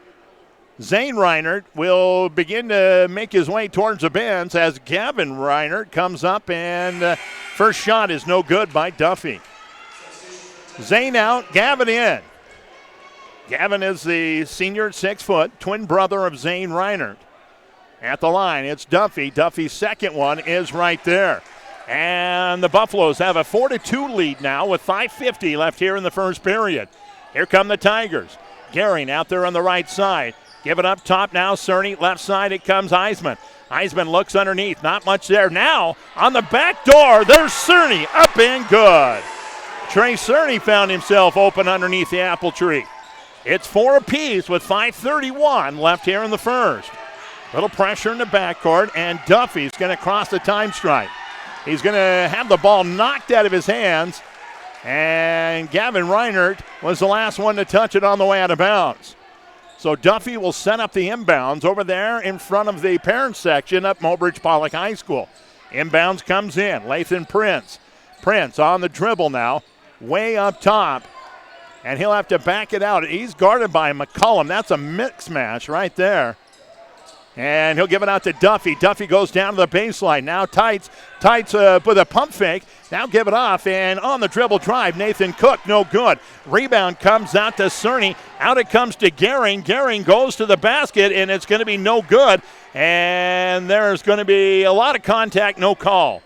Zane Reinert will begin to make his way towards the bench as Gavin Reinert comes up, and first shot is no good by Duffy. Zane out, Gavin in. Gavin is the senior, 6 foot, twin brother of Zane Reinert. At the line, it's Duffy. Duffy's second one is right there. And the Buffaloes have a 4-2 lead now with 5:50 left here in the first period. Here come the Tigers. Gehring out there on the right side. Give it up top now, Cerny. Left side, it comes Eisman. Eisman looks underneath. Not much there. Now, on the back door, there's Cerny. Up and good. Trey Cerny found himself open underneath the apple tree. It's 4 apiece with 5:31 left here in the first. Little pressure in the backcourt, and Duffy's going to cross the time stripe. He's going to have the ball knocked out of his hands, and Gavin Reinert was the last one to touch it on the way out of bounds. So Duffy will set up the inbounds over there in front of the parent section at Mobridge-Pollock High School. Inbounds comes in. Lathan Prince. Prince on the dribble now, way up top, and he'll have to back it out. He's guarded by McCullum. That's a mix match right there. And he'll give it out to Duffy. Duffy goes down to the baseline. Now Tights with a pump fake. Now give it off, and on the dribble drive, Nathan Cook, no good. Rebound comes out to Cerny. Out it comes to Gehring. Gehring goes to the basket, and it's going to be no good. And there's going to be a lot of contact, no call.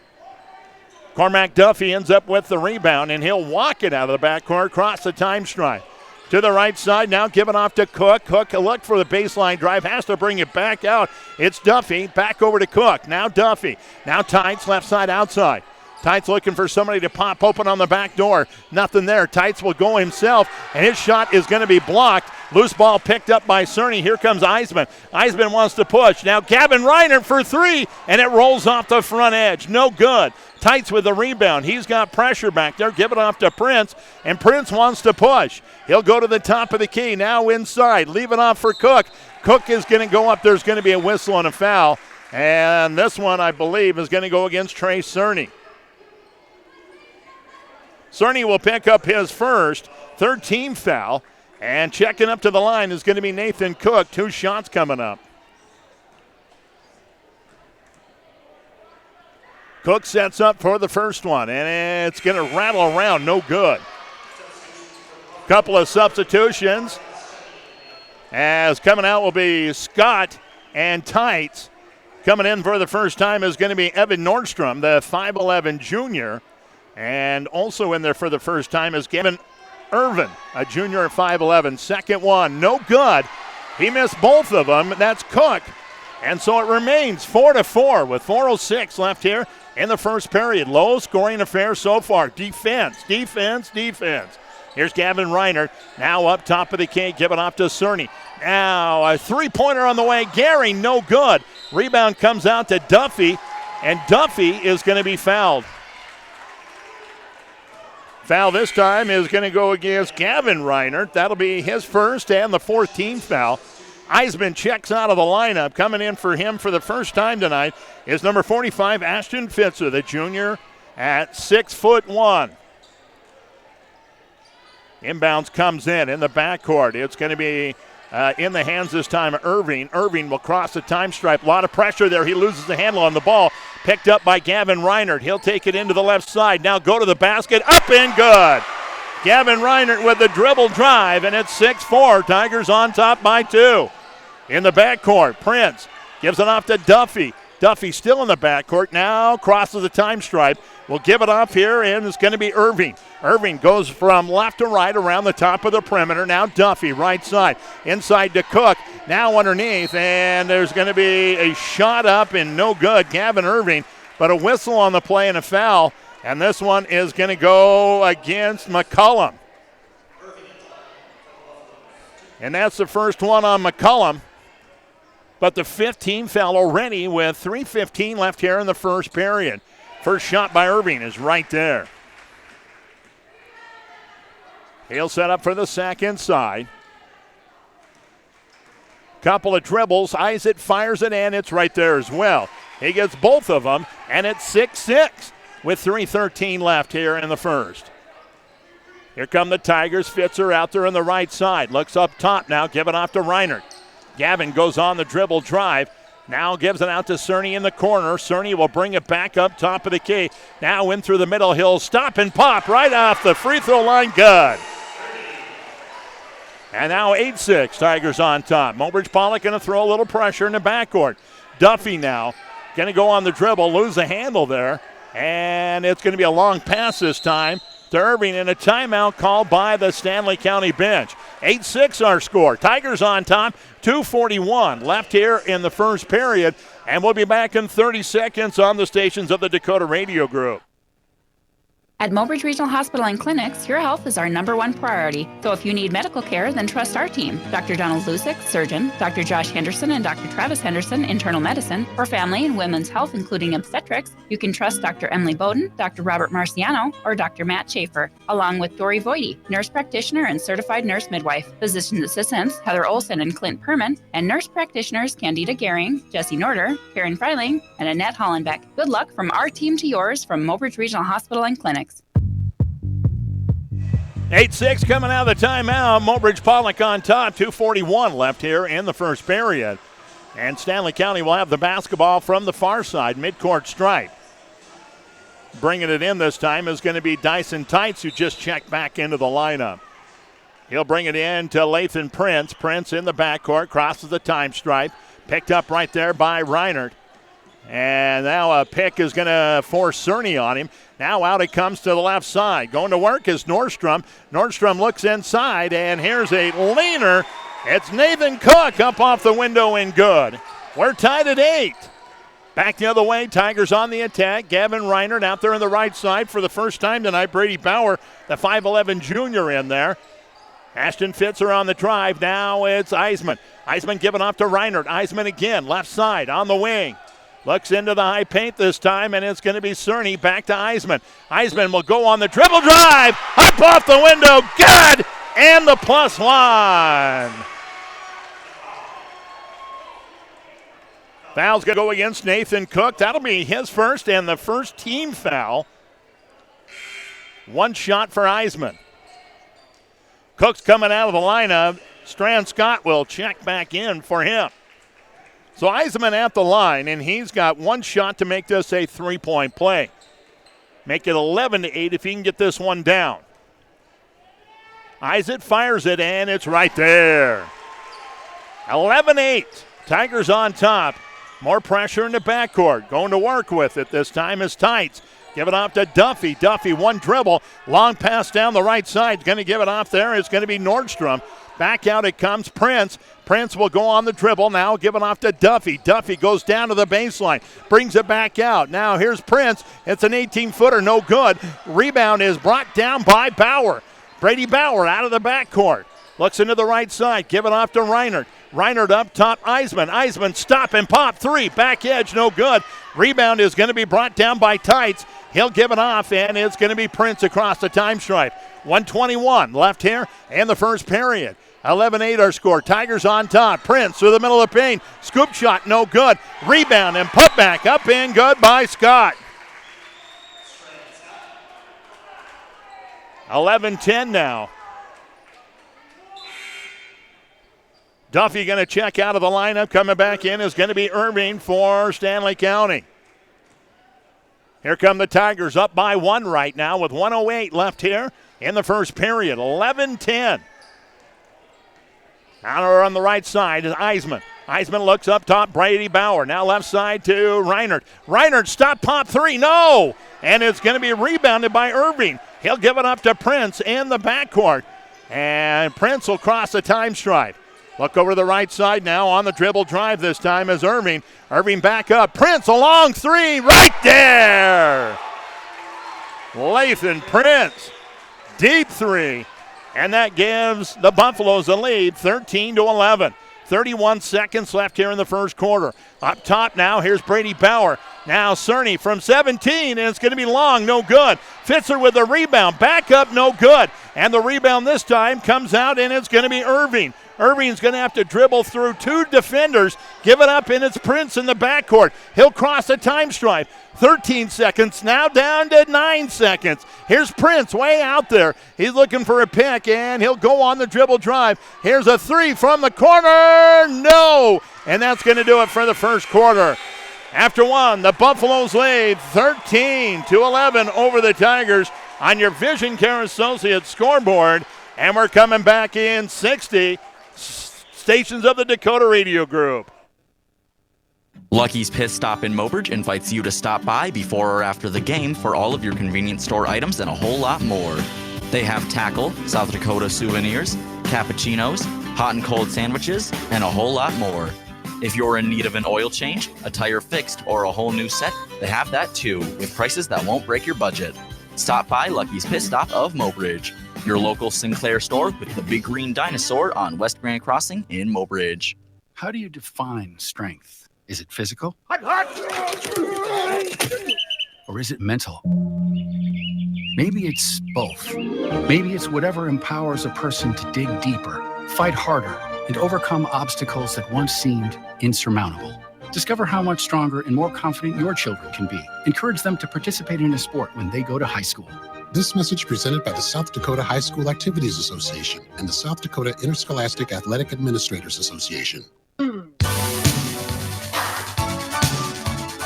Cormac Duffy ends up with the rebound, and he'll walk it out of the backcourt, cross the time stripe. To the right side now, give it off to Cook. Cook, a look for the baseline drive, has to bring it back out. It's Duffy, back over to Cook. Now Duffy. Now Tights, left side outside. Tights looking for somebody to pop open on the back door. Nothing there. Tights will go himself, and his shot is going to be blocked. Loose ball picked up by Cerny. Here comes Eisman. Eisman wants to push. Now Gavin Reinert for 3, and it rolls off the front edge. No good. Tights with the rebound. He's got pressure back there. Give it off to Prince, and Prince wants to push. He'll go to the top of the key. Now inside. Leave it off for Cook. Cook is going to go up. There's going to be a whistle and a foul. And this one, I believe, is going to go against Trey Cerny. Cerny will pick up his first, third team foul. And checking up to the line is going to be Nathan Cook. 2 shots coming up. Cook sets up for the first one, and it's going to rattle around, no good. Couple of substitutions. As coming out will be Scott and Tights. Coming in for the first time is going to be Evan Nordstrom, the 5'11 junior. And also in there for the first time is Gavin Irvin, a junior at 5'11. Second one, no good. He missed both of them. That's Cook. And so it remains 4-4 with 4:06 left here in the first period. Low scoring affair so far. Defense. Here's Gavin Reinert, now up top of the key, giving off to Cerny. Now a three-pointer on the way. Gary, no good. Rebound comes out to Duffy, and Duffy is going to be fouled. Foul this time is going to go against Gavin Reinert. That'll be his first and the fourth team foul. Eisman checks out of the lineup. Coming in for him for the first time tonight is number 45, Ashton Pfitzer, the junior at 6'1". Inbounds comes in the backcourt. It's going to be in the hands this time of Irving. Irving will cross the time stripe. A lot of pressure there. He loses the handle on the ball. Picked up by Gavin Reinert. He'll take it into the left side. Now go to the basket. Up and good. Gavin Reinert with the dribble drive, and it's 6-4. Tigers on top by 2. In the backcourt, Prince gives it off to Duffy. Duffy still in the backcourt. Now crosses the time stripe. Will give it off here, and it's going to be Irving. Irving goes from left to right around the top of the perimeter. Now Duffy, right side. Inside to Cook. Now underneath, and there's going to be a shot up and no good. Gavin Irving, but a whistle on the play and a foul. And this one is going to go against McCullum. And that's the first one on McCullum. But the 15th foul already with 3:15 left here in the first period. First shot by Irving is right there. He'll set up for the sack inside. Couple of dribbles. Isaac fires it in. It's right there as well. He gets both of them, and it's 6-6 with 3:13 left here in the first. Here come the Tigers. Pfitzer out there on the right side. Looks up top now. Give it off to Reinert. Gavin goes on the dribble drive. Now gives it out to Cerny in the corner. Cerny will bring it back up top of the key. Now in through the middle. He'll stop and pop right off the free throw line. Good. And now 8-6. Tigers on top. Mobridge-Pollock going to throw a little pressure in the backcourt. Duffy now going to go on the dribble. Lose the handle there. And it's going to be a long pass this time to Irving, and a timeout called by the Stanley County bench. 8-6 our score. Tigers on top. 2:41 left here in the first period, and we'll be back in 30 seconds on the stations of the Dakota Radio Group. At Mobridge Regional Hospital and Clinics, your health is our #1 priority. So if you need medical care, then trust our team. Dr. Donald Lusick, surgeon, Dr. Josh Henderson and Dr. Travis Henderson, internal medicine. For family and women's health, including obstetrics, you can trust Dr. Emily Bowden, Dr. Robert Marciano, or Dr. Matt Schaefer, along with Dory Voidy, nurse practitioner and certified nurse midwife. Physician assistants, Heather Olson and Clint Perman, and nurse practitioners, Candida Gehring, Jesse Norder, Karen Freiling, and Annette Hollenbeck. Good luck from our team to yours from Mobridge Regional Hospital and Clinics. 8-6 coming out of the timeout. Mobridge-Pollock on top. 2:41 left here in the first period. And Stanley County will have the basketball from the far side, midcourt stripe. Bringing it in this time is going to be Dyson Tights, who just checked back into the lineup. He'll bring it in to Lathan Prince. Prince in the backcourt, crosses the time stripe. Picked up right there by Reinert. And now a pick is going to force Cerny on him. Now out it comes to the left side. Going to work is Nordstrom. Nordstrom looks inside, and here's a leaner. It's Nathan Cook up off the window and good. We're tied at 8. Back the other way, Tigers on the attack. Gavin Reinert out there on the right side for the first time tonight. Brady Bauer, the 5'11 junior in there. Ashton Pfitzer on the drive. Now it's Eisman. Eisman giving off to Reinert. Eisman again, left side on the wing. Looks into the high paint this time, and it's going to be Cerny. Back to Eisman. Eisman will go on the dribble drive. Up off the window. Good. And the +1. Foul's going to go against Nathan Cook. That'll be his first and the first team foul. One shot for Eisman. Cook's coming out of the lineup. Strand Scott will check back in for him. So Eisman at the line, and he's got one shot to make this a 3-point play. Make it 11-8 if he can get this one down. Eisman fires it, and it's right there. 11-8. Tigers on top. More pressure in the backcourt. Going to work with it this time is Tights. Give it off to Duffy. Duffy, one dribble. Long pass down the right side. Going to give it off there. It's going to be Nordstrom. Back out it comes Prince. Prince will go on the dribble now. Give it off to Duffy. Duffy goes down to the baseline. Brings it back out. Now here's Prince. It's an 18-footer. No good. Rebound is brought down by Bauer. Brady Bauer out of the backcourt. Looks into the right side. Give it off to Reinert. Reinert up top. Eisman. Eisman stop and pop. 3. Back edge. No good. Rebound is going to be brought down by Tights. He'll give it off, and it's going to be Prince across the time stripe. 1:21 left here in the first period. 11-8 our score. Tigers on top. Prince through the middle of the paint. Scoop shot, no good. Rebound and put back up in good by Scott. 11-10 now. Duffy going to check out of the lineup. Coming back in is going to be Irving for Stanley County. Here come the Tigers up by 1 right now with 1:08 left here in the first period. 11-10. Now on the right side is Eisman. Eisman looks up top, Brady Bauer. Now left side to Reinert. Reinert, stop, pop 3, no! And it's going to be rebounded by Irving. He'll give it up to Prince in the backcourt. And Prince will cross the time stripe. Look over to the right side now on the dribble drive this time is Irving. Irving back up. Prince a long 3 right there. Lathan Prince. Deep 3. And that gives the Buffaloes a lead 13-11. 31 seconds left here in the first quarter. Up top now, here's Brady Bauer. Now Cerny from 17, and it's going to be long, no good. Pfitzer with the rebound, back up, no good. And the rebound this time comes out, and it's going to be Irving. Irving's going to have to dribble through 2 defenders, give it up, and it's Prince in the backcourt. He'll cross the time stripe. 13 seconds, now down to 9 seconds. Here's Prince way out there. He's looking for a pick, and he'll go on the dribble drive. Here's a 3 from the corner. No! And that's going to do it for the first quarter. After 1, the Buffaloes lead 13-11 over the Tigers on your Vision Care Associates scoreboard. And we're coming back in 60 stations of the Dakota Radio Group. Lucky's Pit Stop in Mobridge invites you to stop by before or after the game for all of your convenience store items and a whole lot more. They have tackle, South Dakota souvenirs, cappuccinos, hot and cold sandwiches, and a whole lot more. If you're in need of an oil change, a tire fixed, or a whole new set, they have that too, with prices that won't break your budget. Stop by Lucky's Pit Stop of Mobridge, your local Sinclair store with the big green dinosaur on West Grand Crossing in Mobridge. How do you define strength? Is it physical? Or is it mental? Maybe it's both. Maybe it's whatever empowers a person to dig deeper, fight harder, and overcome obstacles that once seemed insurmountable. Discover how much stronger and more confident your children can be. Encourage them to participate in a sport when they go to high school. This message presented by the South Dakota High School Activities Association and the South Dakota Interscholastic Athletic Administrators Association.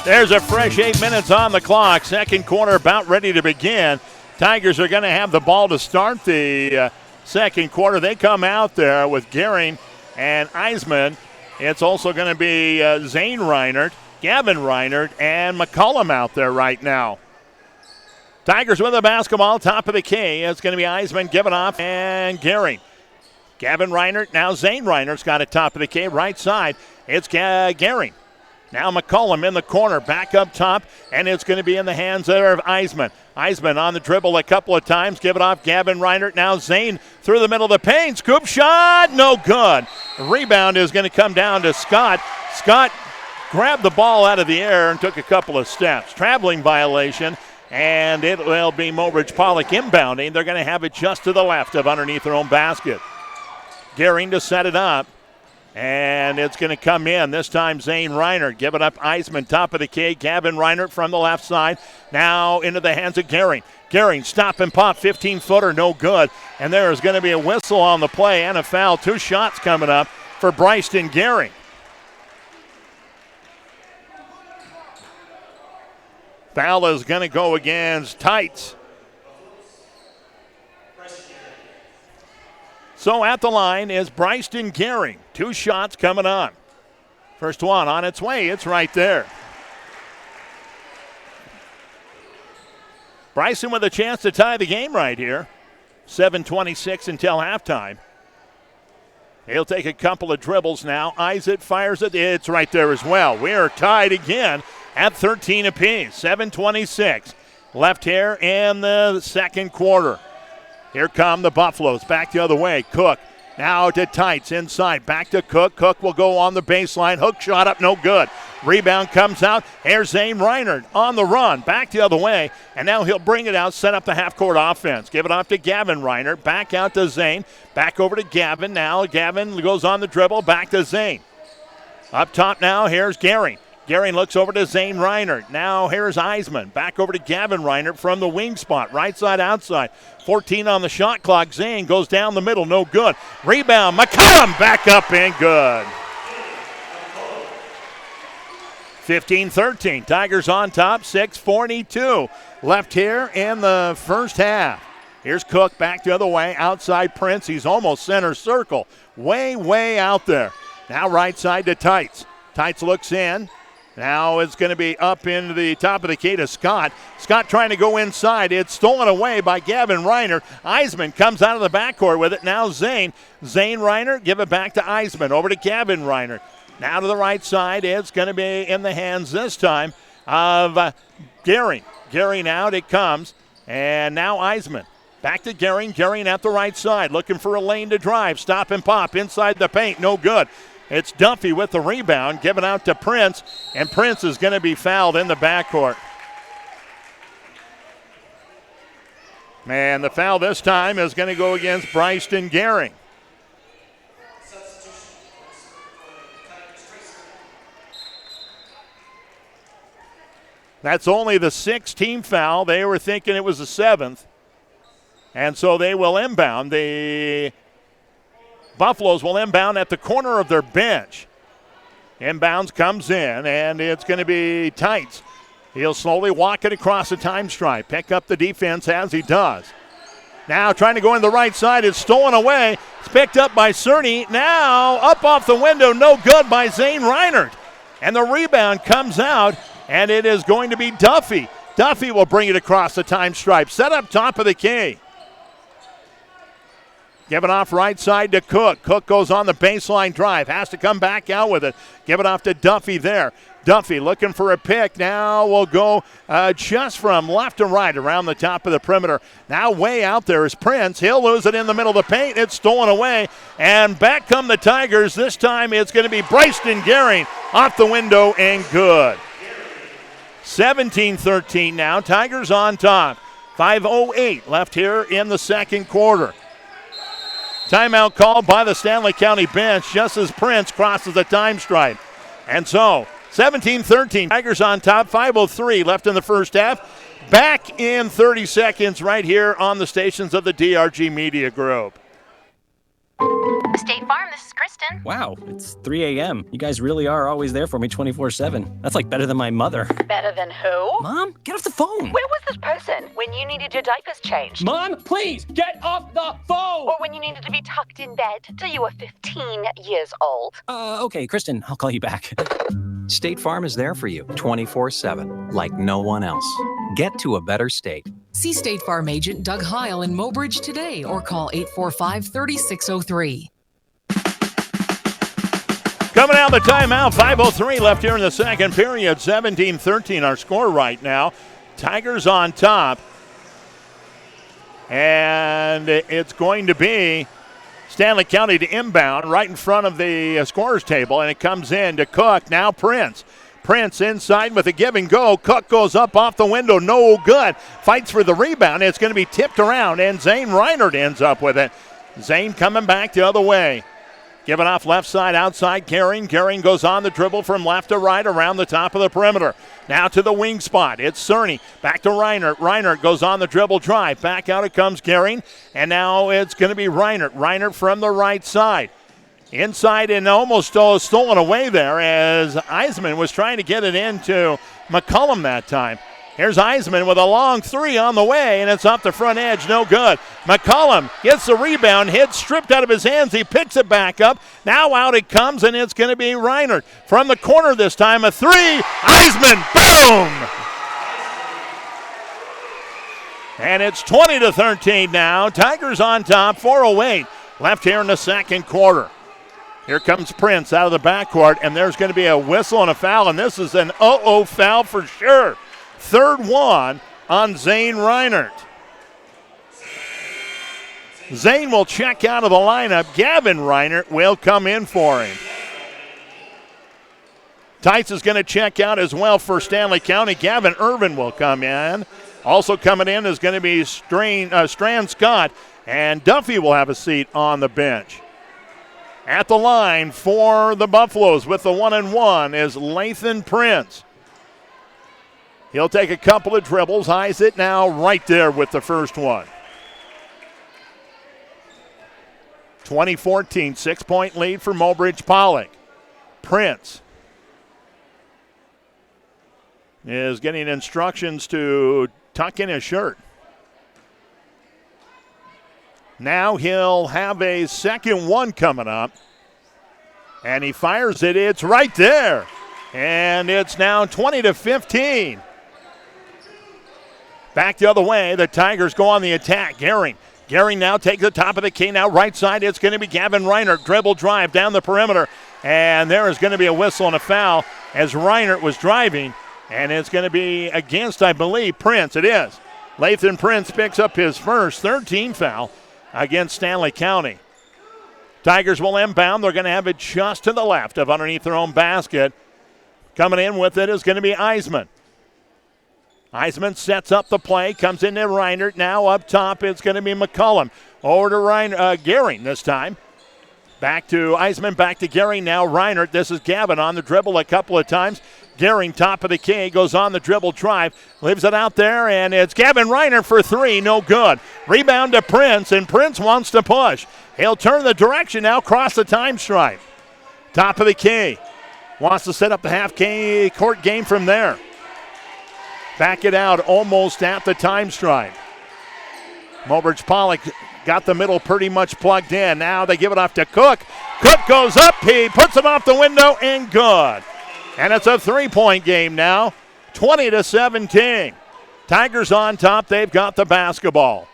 There's a fresh 8 minutes on the clock. Second quarter about ready to begin. Tigers are going to have the ball to start the second quarter. They come out there with Gehring and Eisman. It's also going to be Zane Reinert, Gavin Reinert, and McCullum out there right now. Tigers with the basketball, top of the key. It's going to be Eisman, giving off, and Gehring. Gavin Reinert, now Zane Reinert's got it top of the key. Right side, it's Gehring. Now McCullum in the corner, back up top, and it's going to be in the hands there of Eisman. Eisman on the dribble a couple of times, give it off Gavin Reinert. Now Zane through the middle of the paint, scoop shot, no good. The rebound is going to come down to Scott. Scott grabbed the ball out of the air and took a couple of steps. Traveling violation, and it will be Mobridge-Pollock inbounding. They're going to have it just to the left of underneath their own basket. Gehring to set it up. And it's going to come in. This time Zane Reinert. Give it up Eisman, top of the key. Gavin Reinert from the left side. Now into the hands of Gehring. Gehring, stop and pop, 15-footer, no good. And there is going to be a whistle on the play and a foul. 2 shots coming up for Bryceton Gehring. Foul is going to go against Tights. So at the line is Bryson Gehring. 2 shots coming on. First one on its way. It's right there. Bryson with a chance to tie the game right here. 7:26 until halftime. He'll take a couple of dribbles now. Eyes it, fires it. It's right there as well. We are tied again at 13 apiece. 7:26 left here in the second quarter. Here come the Buffaloes. Back the other way. Cook now to Tights inside. Back to Cook. Cook will go on the baseline. Hook shot up, no good. Rebound comes out. Here's Zane Reinert on the run. Back the other way. And now he'll bring it out, set up the half-court offense. Give it off to Gavin Reinert. Back out to Zane. Back over to Gavin. Now Gavin goes on the dribble. Back to Zane. Up top now, here's Gehring. Gehring looks over to Zane Reinert. Now here's Eisman. Back over to Gavin Reinert from the wing spot. Right side, outside. 14 on the shot clock. Zane goes down the middle. No good. Rebound. McCollum back up and good. 15-13. Tigers on top. 6:42 left here in the first half. Here's Cook back the other way. Outside Prince. He's almost center circle. Way out there. Now right side to Tights. Tights looks in. Now it's going to be up into the top of the key to Scott. Scott trying to go inside. It's stolen away by Gavin Reinert. Eisman comes out of the backcourt with it. Now Zane. Zane Reinert, give it back to Eisman. Over to Gavin Reinert. Now to the right side. It's going to be in the hands this time of Gehring. Gehring out. It comes. And now Eisman. Back to Gehring. Gehring at the right side. Looking for a lane to drive. Stop and pop inside the paint. No good. It's Duffy with the rebound, given out to Prince, and Prince is going to be fouled in the backcourt. And the foul this time is going to go against Bryson Gehring. That's only the 6th team foul. They were thinking it was the 7th. And so they will inbound. The Buffaloes will inbound at the corner of their bench. Inbounds comes in, and it's going to be Tights. He'll slowly walk it across the time stripe, pick up the defense as he does. Now trying to go in the right side. It's stolen away. It's picked up by Cerny. Now up off the window, no good by Zane Reinert. And the rebound comes out, and it is going to be Duffy. Duffy will bring it across the time stripe. Set up top of the key. Give it off right side to Cook. Cook goes on the baseline drive. Has to come back out with it. Give it off to Duffy there. Duffy looking for a pick. Now will go just from left to right around the top of the perimeter. Now way out there is Prince. He'll lose it in the middle of the paint. It's stolen away. And back come the Tigers. This time it's going to be Bryson Gehring off the window and good. 17-13 now. Tigers on top. 5:08 left here in the second quarter. Timeout called by the Stanley County bench just as Prince crosses the time stripe. And so, 17-13, Tigers on top, 5:03 left in the first half. Back in 30 seconds right here on the stations of the DRG Media Group. State Farm, this is Kristen. Wow, it's 3 a.m. You guys really are always there for me 24/7. That's like better than my mother. Better than who? Mom, get off the phone. Where was this person when you needed your diapers changed? Mom, please, get off the phone! Or when you needed to be tucked in bed till you were 15 years old? Okay, Kristen, I'll call you back. State Farm is there for you 24/7, like no one else. Get to a better state. See State Farm agent Doug Heil in Mobridge today or call 845-3603. Coming out of the timeout, 5:03 left here in the second period. 17-13 our score right now. Tigers on top. And it's going to be Stanley County to inbound right in front of the scorer's table. And it comes in to Cook. Now Prince. Prince inside with a give and go. Cook goes up off the window. No good. Fights for the rebound. It's going to be tipped around. And Zane Reinert ends up with it. Zane coming back the other way. Giving off left side, outside, Gehring. Gehring goes on the dribble from left to right around the top of the perimeter. Now to the wing spot. It's Cerny. Back to Reinert. Reinert goes on the dribble drive. Back out it comes Gehring. And now it's going to be Reinert. Reinert from the right side. Inside and almost stolen away there as Eisman was trying to get it into McCollum that time. Here's Eisman with a long three on the way, and it's off the front edge, no good. McCollum gets the rebound, hit stripped out of his hands. He picks it back up. Now out it comes, and it's going to be Reinert. From the corner this time, a three. Eisman, boom! And it's 20-13 now. Tigers on top, 4:08 left here in the second quarter. Here comes Prince out of the backcourt, and there's going to be a whistle and a foul, and this is an foul for sure. Third one on Zane Reinert. Zane will check out of the lineup. Gavin Reinert will come in for him. Tice is going to check out as well for Stanley County. Gavin Irvin will come in. Also coming in is going to be Strand Scott, and Duffy will have a seat on the bench. At the line for the Buffaloes with the 1-and-1 is Lathan Prince. He'll take a couple of dribbles, eyes it now right there with the first one. 2014, 6-point lead for Mobridge-Pollock. Prince is getting instructions to tuck in his shirt. Now he'll have a second one coming up. And he fires it. It's right there. And it's now 20-15. Back the other way. The Tigers go on the attack. Gehring now takes the top of the key. Now right side, it's going to be Gavin Reinert. Dribble drive down the perimeter. And there is going to be a whistle and a foul as Reinert was driving. And it's going to be against, I believe, Prince. It is. Lathan Prince picks up his first 13th foul against Stanley County. Tigers will inbound. They're going to have it just to the left of underneath their own basket. Coming in with it is going to be Eisman. Eisman sets up the play, comes into Reinert. Now up top, it's going to be McCollum. Over to Gehring this time. Back to Eisman, back to Gehring. Now Reinert. This is Gavin on the dribble a couple of times. Gehring, top of the key, goes on the dribble drive, leaves it out there, and it's Gavin Reinert for three, no good. Rebound to Prince, and Prince wants to push. He'll turn the direction now, cross the time stripe. Top of the key. Wants to set up the half-court game from there. Back it out almost at the time stripe. Mobridge-Pollock got the middle pretty much plugged in. Now they give it off to Cook. Cook goes up. He puts it off the window and good. And it's a three-point game now, 20-17. Tigers on top. They've got the basketball.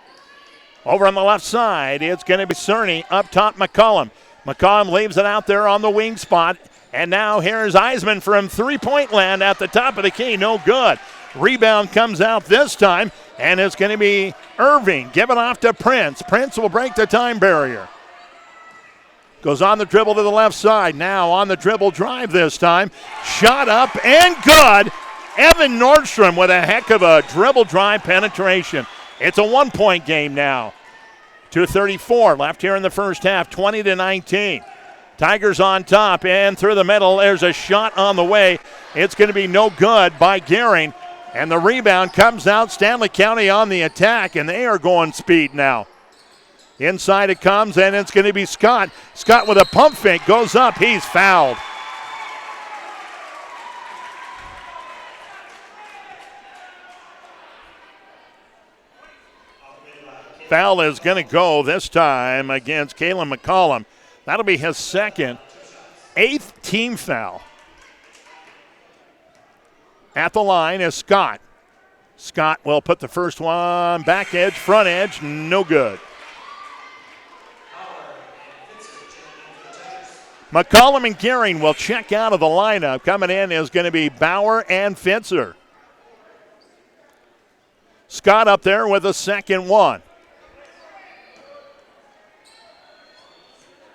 Over on the left side, it's going to be Cerny. Up top, McCollum. McCollum leaves it out there on the wing spot. And now here's Eisman from three-point land at the top of the key. No good. Rebound comes out this time, and it's going to be Irving. Give it off to Prince. Prince will break the time barrier. Goes on the dribble to the left side. Now on the dribble drive this time. Shot up and good. Evan Nordstrom with a heck of a dribble drive penetration. It's a one-point game now. 2:34 left here in the first half, 20-19. Tigers on top and through the middle. There's a shot on the way. It's going to be no good by Gehring. And the rebound comes out. Stanley County on the attack, and they are going speed now. Inside it comes, and it's going to be Scott. Scott with a pump fake goes up. He's fouled. Foul is going to go this time against Kalen McCollum. That'll be his second, 8th team foul. At the line is Scott. Scott will put the first one back edge, front edge, no good. McCollum and Gehring will check out of the lineup. Coming in is going to be Bauer and Pfitzer. Scott up there with a second one.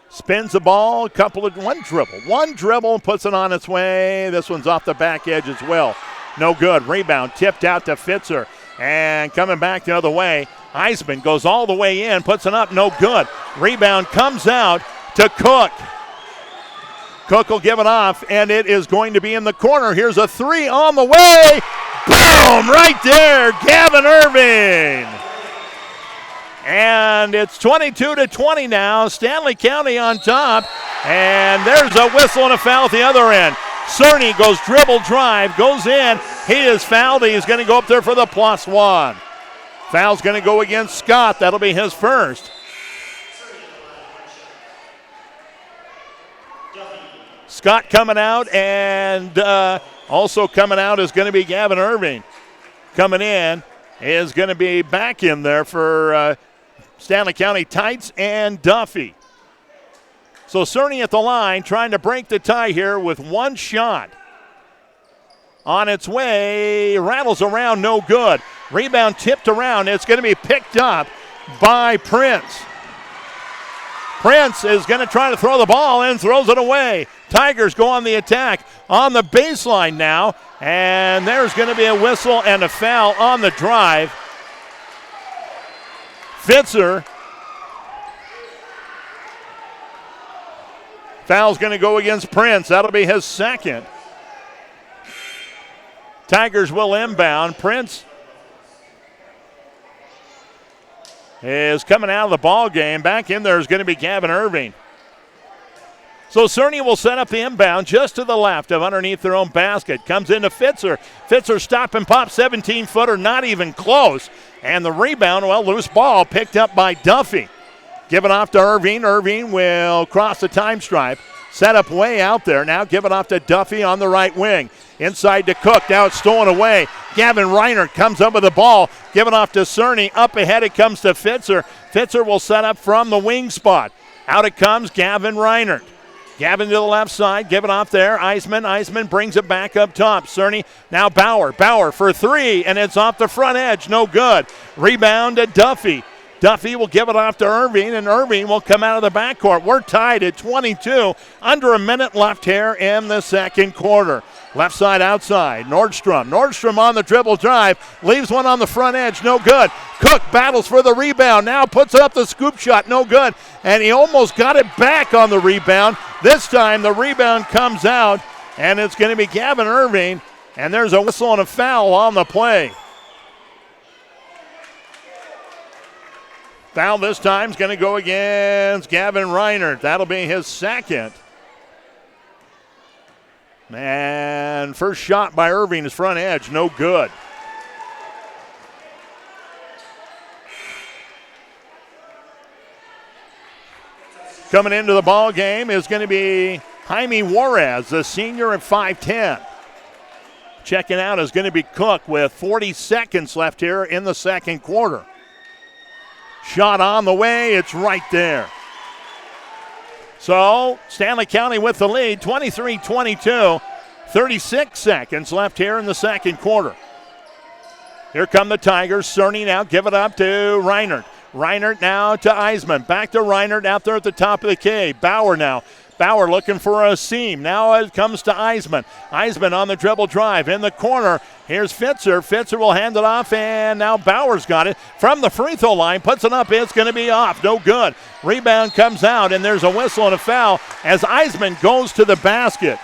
Spins the ball, one dribble, puts it on its way. This one's off the back edge as well. No good. Rebound tipped out to Pfitzer. And coming back the other way, Eisman goes all the way in, puts it up, no good. Rebound comes out to Cook. Cook will give it off, and it is going to be in the corner. Here's a three on the way. Boom! Right there, Gavin Irving. And it's 22-20 now. Stanley County on top. And there's a whistle and a foul at the other end. Cerny goes dribble drive, goes in, He is fouled. He's going to go up there for the +1. Foul's going to go against Scott. That'll be his first. Scott coming out, and also coming out is going to be Gavin Irving. Coming in is going to be back in there for Stanley County Tights and Duffy. So Cerny at the line trying to break the tie here with one shot. On its way, rattles around, no good. Rebound tipped around. It's going to be picked up by Prince. Prince is going to try to throw the ball and throws it away. Tigers go on the attack on the baseline now, and there's going to be a whistle and a foul on the drive. Pfitzer. Foul's going to go against Prince. That'll be his second. Tigers will inbound. Prince is coming out of the ball game. Back in there is going to be Gavin Irving. So Cerny will set up the inbound just to the left of underneath their own basket. Comes into Pfitzer. Pfitzer stop and pop, 17-footer, not even close. And the rebound, well, loose ball picked up by Duffy. Given off to Irving. Irving will cross the time stripe. Set up way out there. Now given off to Duffy on the right wing. Inside to Cook. Now it's stolen away. Gavin Reinert comes up with the ball. Given off to Cerny. Up ahead it comes to Pfitzer. Pfitzer will set up from the wing spot. Out it comes Gavin Reinert. Gavin to the left side, give it off there. Eisman brings it back up top. Cerny, now Bauer. Bauer for three, and it's off the front edge. No good. Rebound to Duffy. Duffy will give it off to Irving, and Irving will come out of the backcourt. We're tied at 22. Under a minute left here in the second quarter. Left side outside. Nordstrom. Nordstrom on the dribble drive. Leaves one on the front edge. No good. Cook battles for the rebound. Now puts up the scoop shot. No good. And he almost got it back on the rebound. This time the rebound comes out, and it's going to be Gavin Irving. And there's a whistle and a foul on the play. Foul this time is going to go against Gavin Reinert. That'll be his second. And first shot by Irving is front edge, no good. Coming into the ball game is going to be Jaime Juarez, the senior at 5'10". Checking out is going to be Cook with 40 seconds left here in the second quarter. Shot on the way, it's right there. So, Stanley County with the lead, 23-22. 36 seconds left here in the second quarter. Here come the Tigers. Cerny now give it up to Reinert. Reinert now to Eisman. Back to Reinert out there at the top of the key. Bauer now. Bauer looking for a seam. Now it comes to Eisman. Eisman on the dribble drive in the corner. Here's Pfitzer. Pfitzer will hand it off, and now Bauer's got it from the free throw line. Puts it up. It's going to be off. No good. Rebound comes out, and there's a whistle and a foul as Eisman goes to the basket.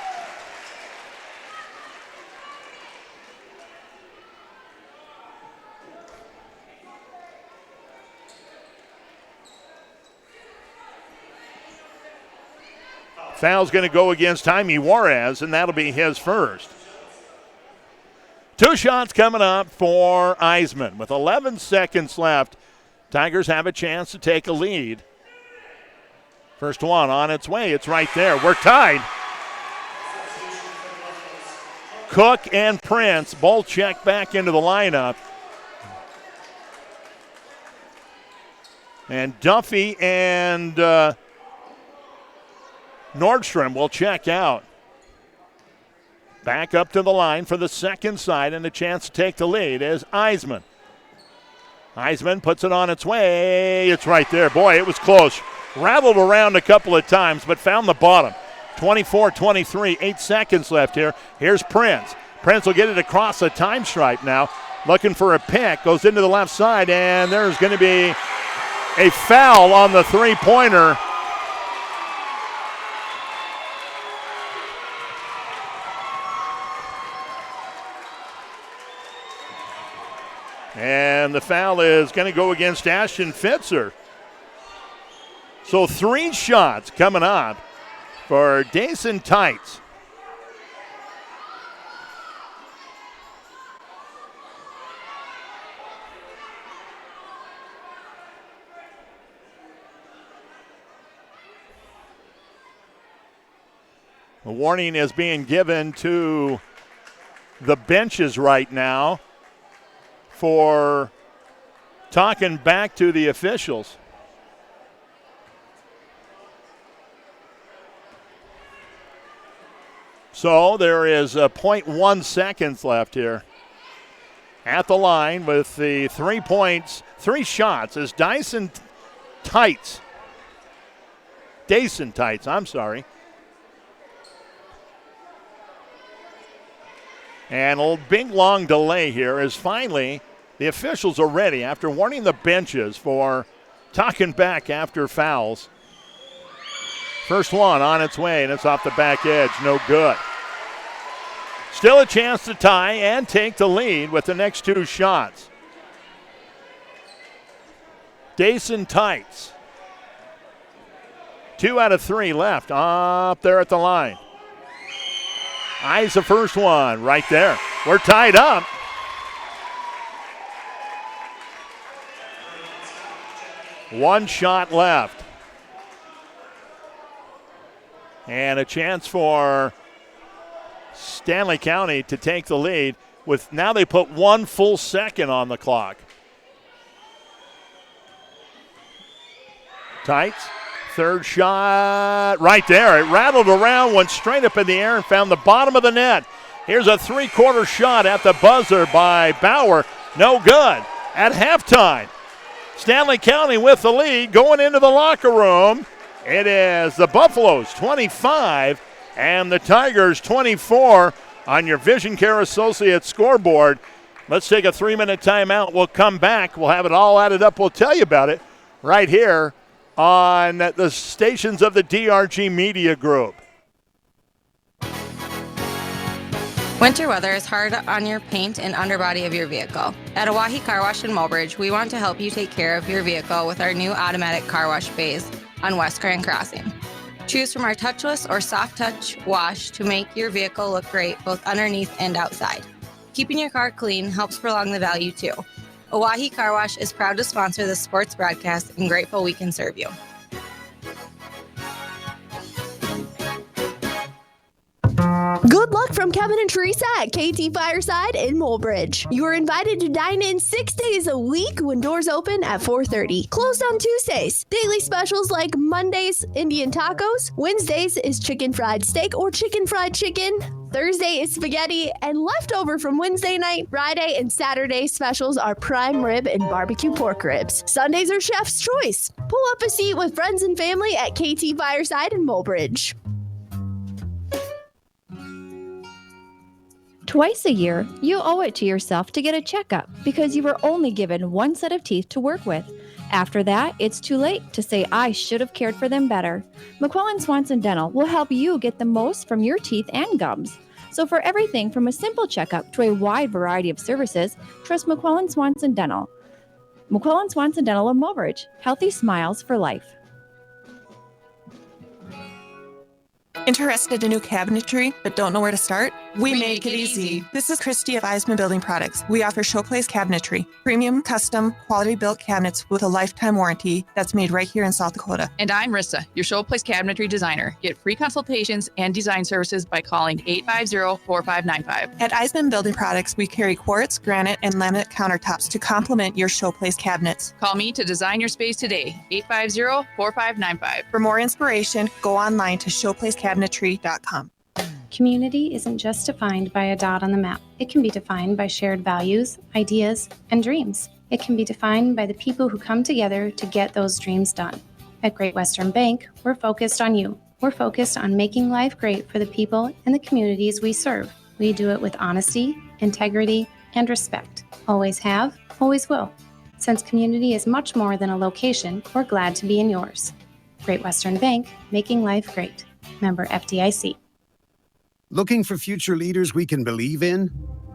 Foul's going to go against Jaime Juarez, and that'll be his first. Two shots coming up for Eisman. With 11 seconds left, Tigers have a chance to take a lead. First one on its way. It's right there. We're tied. Cook and Prince both check back into the lineup. And Duffy and Nordstrom will check out. Back up to the line for the second side, and a chance to take the lead is Eisman. Eisman puts it on its way. It's right there. Boy, it was close. Rattled around a couple of times, but found the bottom. 24-23, 8 seconds left here. Here's Prince. Prince will get it across the time stripe now. Looking for a pick. Goes into the left side, and there's going to be a foul on the three-pointer. And the foul is going to go against Ashton Pfitzer. So 3 shots coming up for Dason Tights. A warning is being given to the benches right now for talking back to the officials. So there is 0.1 seconds left here. At the line with the 3 points, 3 shots is Dyson Tights. Dayson Tights, I'm sorry. And a big long delay here is finally the officials are ready after warning the benches for talking back after fouls. First one on its way, and it's off the back edge. No good. Still a chance to tie and take the lead with the next 2 shots. Dayson Tights. 2 out of 3 left up there at the line. Eyes the first one right there. We're tied up. One shot left. And a chance for Stanley County to take the lead with now they put 1 full second on the clock. Tights, third shot right there. It rattled around, went straight up in the air and found the bottom of the net. Here's a 3-quarter shot at the buzzer by Bauer. No good. At halftime, Stanley County with the lead going into the locker room. It is the Buffaloes 25 and the Tigers 24 on your Vision Care Associates scoreboard. Let's take a 3-minute timeout. We'll come back. We'll have it all added up. We'll tell you about it right here on the stations of the DRG Media Group. Winter weather is hard on your paint and underbody of your vehicle. At Oahe Car Wash in Mobridge, we want to help you take care of your vehicle with our new automatic car wash bays on West Grand Crossing. Choose from our touchless or soft touch wash to make your vehicle look great both underneath and outside. Keeping your car clean helps prolong the value too. Oahe Car Wash is proud to sponsor this sports broadcast and grateful we can serve you. Good luck from Kevin and Teresa at KT Fireside in Mobridge. You are invited to dine in 6 days a week when doors open at 4:30. Closed on Tuesdays. Daily specials like Mondays, Indian tacos. Wednesdays is chicken fried steak or chicken fried chicken. Thursday is spaghetti, and leftover from Wednesday night, Friday, and Saturday specials are prime rib and barbecue pork ribs. Sundays are chef's choice. Pull up a seat with friends and family at KT Fireside in Mobridge. Twice a year, you owe it to yourself to get a checkup because you were only given one set of teeth to work with. After that, it's too late to say, I should have cared for them better. McClellan Swanson Dental will help you get the most from your teeth and gums. So for everything from a simple checkup to a wide variety of services, trust McClellan Swanson Dental. McClellan Swanson Dental of Mobridge. Healthy smiles for life. Interested in new cabinetry but don't know where to start? We make it easy. This is Christy of Eisman Building Products. We offer Showplace Cabinetry, premium, custom, quality-built cabinets with a lifetime warranty that's made right here in South Dakota. And I'm Rissa, your Showplace Cabinetry designer. Get free consultations and design services by calling 850-4595. At Eisman Building Products, we carry quartz, granite, and laminate countertops to complement your Showplace cabinets. Call me to design your space today, 850-4595. For more inspiration, go online to showplacecabinetry.com. Community isn't just defined by a dot on the map. It can be defined by shared values, ideas, and dreams. It can be defined by the people who come together to get those dreams done. At Great Western Bank, we're focused on you. We're focused on making life great for the people and the communities we serve. We do it with honesty, integrity, and respect. Always have, always will. Since community is much more than a location, we're glad to be in yours. Great Western Bank, making life great. Member FDIC. Looking for future leaders we can believe in?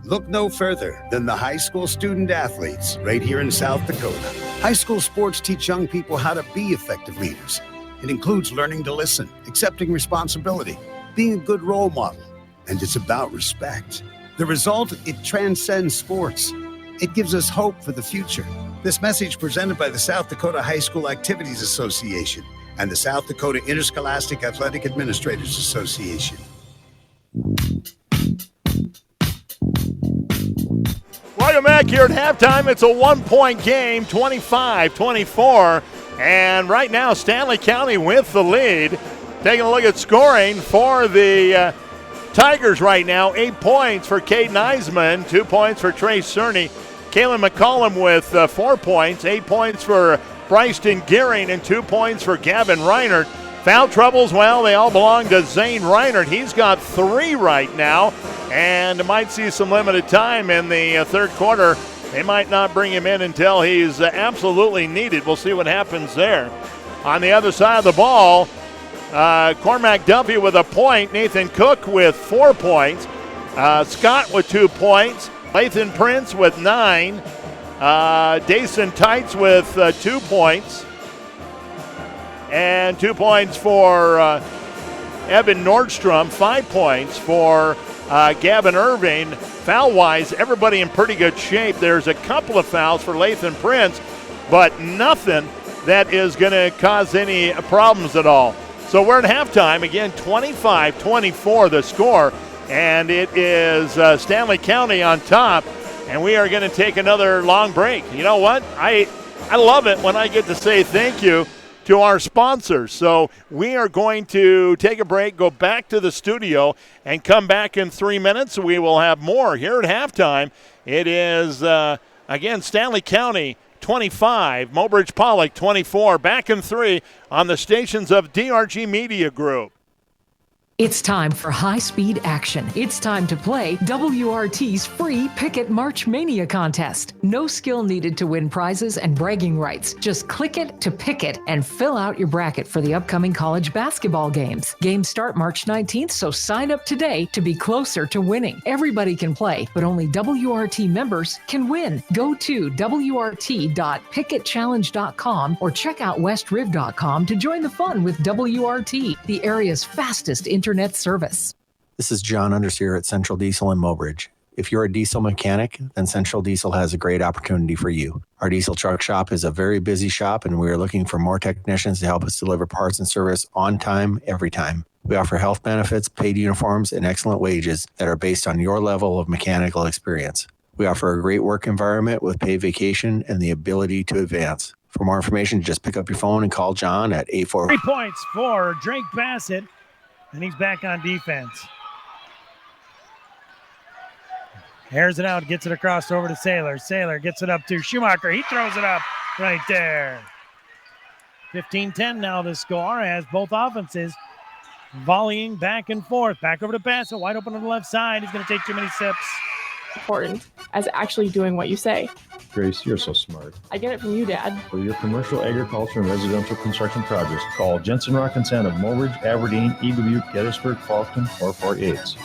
Look no further than the high school student athletes right here in South Dakota. High school sports teach young people how to be effective leaders. It includes learning to listen, accepting responsibility, being a good role model, and it's about respect. The result, it transcends sports. It gives us hope for the future. This message presented by the South Dakota High School Activities Association and the South Dakota Interscholastic Athletic Administrators Association. Welcome back here at halftime. It's a 1-point game, 25-24. And right now, Stanley County with the lead. Taking a look at scoring for the Tigers right now. 8 points for Caden Eisman, 2 points for Trace Cerny. Kalen McCollum with 4 points, 8 points for Bryson Gearing, and 2 points for Gavin Reinert. Foul troubles, well, they all belong to Zane Reinert. He's got 3 right now, and might see some limited time in the third quarter. They might not bring him in until he's absolutely needed. We'll see what happens there. On the other side of the ball, Cormac Duffy with a point, Nathan Cook with 4 points, Scott with 2 points, Lathan Prince with 9, Dason Tights with 2 points, and 2 points for Evan Nordstrom, 5 points for Gavin Irving. Foul-wise, everybody in pretty good shape. There's a couple of fouls for Lathan Prince, but nothing that is going to cause any problems at all. So we're at halftime. Again, 25-24 the score, and it is Stanley County on top, and we are going to take another long break. You know what? I love it when I get to say thank you to our sponsors. So we are going to take a break, go back to the studio, and come back in 3 minutes. We will have more here at halftime. It is, again, Stanley County 25, Mobridge-Pollock 24, back in 3 on the stations of DRG Media Group. It's time for high-speed action. It's time to play WRT's free Picket March Mania contest. No skill needed to win prizes and bragging rights. Just click it to pick it and fill out your bracket for the upcoming college basketball games. Games start March 19th, so sign up today to be closer to winning. Everybody can play, but only WRT members can win. Go to wrt.picketchallenge.com or check out westriv.com to join the fun with WRT, the area's fastest internet service. This is John Underseer at Central Diesel in Mobridge. If you're a diesel mechanic, then Central Diesel has a great opportunity for you. Our diesel truck shop is a very busy shop, and we are looking for more technicians to help us deliver parts and service on time, every time. We offer health benefits, paid uniforms, and excellent wages that are based on your level of mechanical experience. We offer a great work environment with paid vacation and the ability to advance. For more information, just pick up your phone and call John at 844. 3 points for Drake Bassett. And he's back on defense. Airs it out, gets it across over to Saylor. Saylor gets it up to Schumacher. He throws it up right there. 15-10 now the score as both offenses volleying back and forth. Back over to Bassett, wide open on the left side. He's going to take too many sips. Important as actually doing what you say. Grace, you're so smart. I get it from you, Dad. For your commercial, agriculture, and residential construction projects, call Jensen Rock and Sand of Mobridge, Aberdeen, Eagle Butte, Gettysburg, Faulkton, or Fort Yates.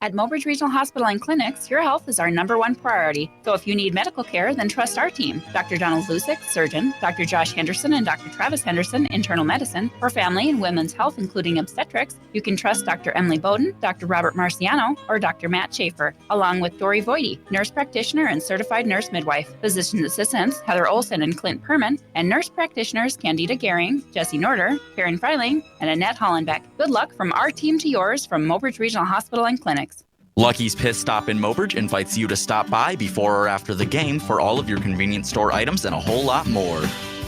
At Mobridge Regional Hospital and Clinics, your health is our #1 priority. So if you need medical care, then trust our team. Dr. Donald Lusick, surgeon, Dr. Josh Henderson, and Dr. Travis Henderson, internal medicine. For family and women's health, including obstetrics, you can trust Dr. Emily Bowden, Dr. Robert Marciano, or Dr. Matt Schaefer, along with Dory Voidy, nurse practitioner and certified nurse midwife. Physician assistants, Heather Olson and Clint Perman, and nurse practitioners, Candida Gehring, Jesse Norder, Karen Freiling, and Annette Hollenbeck. Good luck from our team to yours from Mobridge Regional Hospital and Clinics. Lucky's Pit Stop in Mobridge invites you to stop by before or after the game for all of your convenience store items and a whole lot more.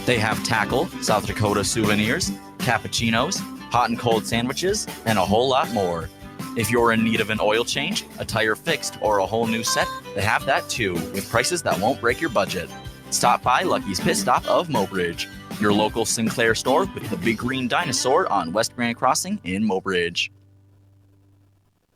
They have tackle, South Dakota souvenirs, cappuccinos, hot and cold sandwiches, and a whole lot more. If you're in need of an oil change, a tire fixed, or a whole new set, they have that too, with prices that won't break your budget. Stop by Lucky's Pit Stop of Mobridge, your local Sinclair store with the big green dinosaur on West Grand Crossing in Mobridge.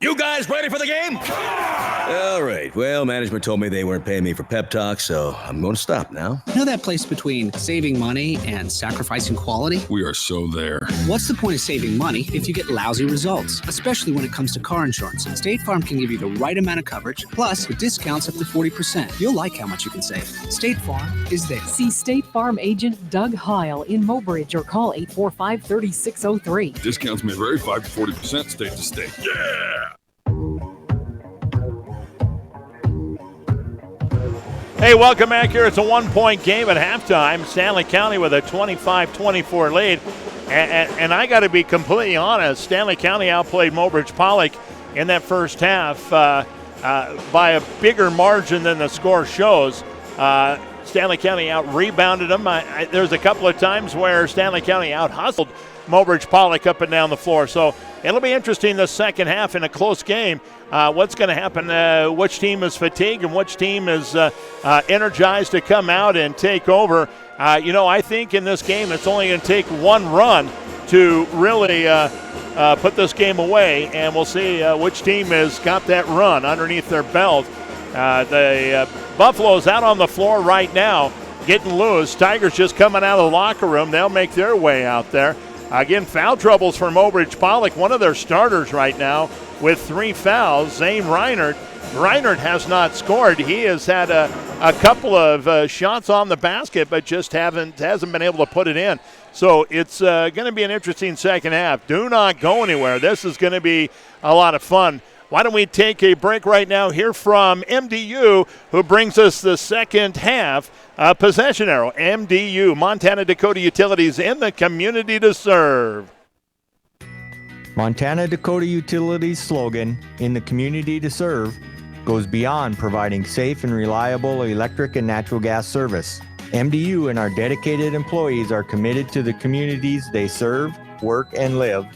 You guys ready for the game? All right. Well, management told me they weren't paying me for pep talks, so I'm going to stop now. You know that place between saving money and sacrificing quality? We are so there. What's the point of saving money if you get lousy results, especially when it comes to car insurance? State Farm can give you the right amount of coverage, plus with discounts up to 40%. You'll like how much you can save. State Farm is there. See State Farm agent Doug Heil in Mobridge or call 845-3603. Discounts may vary 5 to 40% state to state. Yeah! Hey, welcome back here. It's a 1-point game at halftime. Stanley County with a 25-24 lead. And I got to be completely honest, Stanley County outplayed Mobridge-Pollock in that first half. by a bigger margin than the score shows. Stanley County out-rebounded them. There's a couple of times where Stanley County out-hustled Mobridge-Pollock up and down the floor. So it'll be interesting the second half in a close game. What's going to happen, which team is fatigued and which team is energized to come out and take over. I think in this game it's only going to take one run to really put this game away, and we'll see which team has got that run underneath their belt. The Buffalo's out on the floor right now, getting loose. Tigers just coming out of the locker room. They'll make their way out there. Again, foul troubles for Mobridge-Pollock, one of their starters right now with 3 fouls. Zane Reinert. Reinert has not scored. He has had a couple of shots on the basket, but just hasn't been able to put it in. So it's going to be an interesting second half. Do not go anywhere. This is going to be a lot of fun. Why don't we take a break right now, hear from MDU, who brings us the second half possession arrow. MDU, Montana Dakota Utilities, in the community to serve. Montana Dakota Utilities' slogan, "In the community to serve," goes beyond providing safe and reliable electric and natural gas service. MDU and our dedicated employees are committed to the communities they serve, work, and live,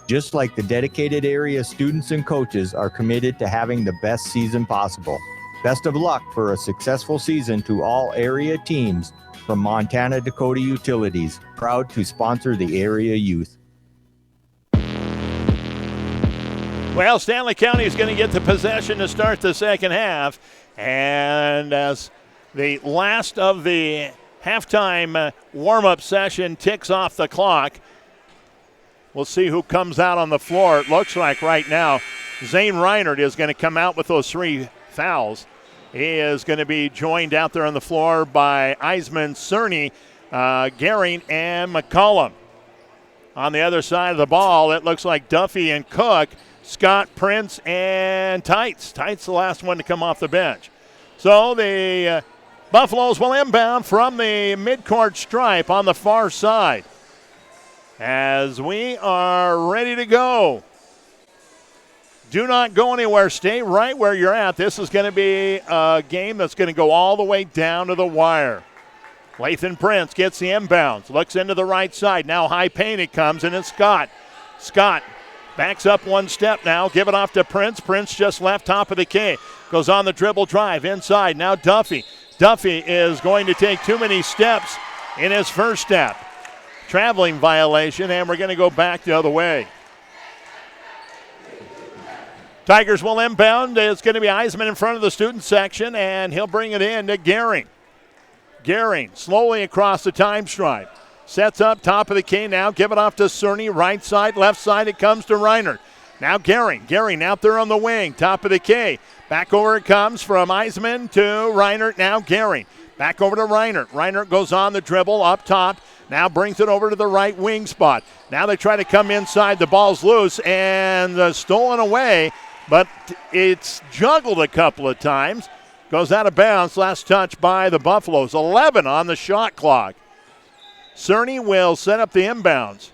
just like the dedicated area students and coaches are committed to having the best season possible. Best of luck for a successful season to all area teams from Montana Dakota Utilities, proud to sponsor the area youth. Well, Stanley County is going to get the possession to start the second half. And as the last of the halftime warm-up session ticks off the clock, we'll see who comes out on the floor. It looks like right now Zane Reinert is going to come out with those 3 fouls. He is going to be joined out there on the floor by Eisman, Cerny, Gehring, and McCollum. On the other side of the ball, it looks like Duffy and Cook, Scott, Prince, and Tights. Tights the last one to come off the bench. So the Buffaloes will inbound from the midcourt stripe on the far side. As we are ready to go. Do not go anywhere. Stay right where you're at. This is going to be a game that's going to go all the way down to the wire. Lathan Prince gets the inbounds. Looks into the right side. Now high paint it comes, and it's Scott. Scott backs up one step now. Give it off to Prince. Prince just left top of the key. Goes on the dribble drive inside. Now Duffy. Duffy is going to take too many steps in his first step. Traveling violation, and we're going to go back the other way. Tigers will inbound. It's going to be Eisman in front of the student section, and he'll bring it in to Gehring. Gehring slowly across the time stripe. Sets up top of the key now. Give it off to Cerny. Right side, left side, it comes to Reinert. Now Gehring. Gehring out there on the wing. Top of the key. Back over it comes from Eisman to Reinert. Now Gehring. Back over to Reinert. Reinert goes on the dribble up top. Now brings it over to the right wing spot. Now they try to come inside. The ball's loose and stolen away, but it's juggled a couple of times. Goes out of bounds. Last touch by the Buffaloes. 11 on the shot clock. Cerny will set up the inbounds.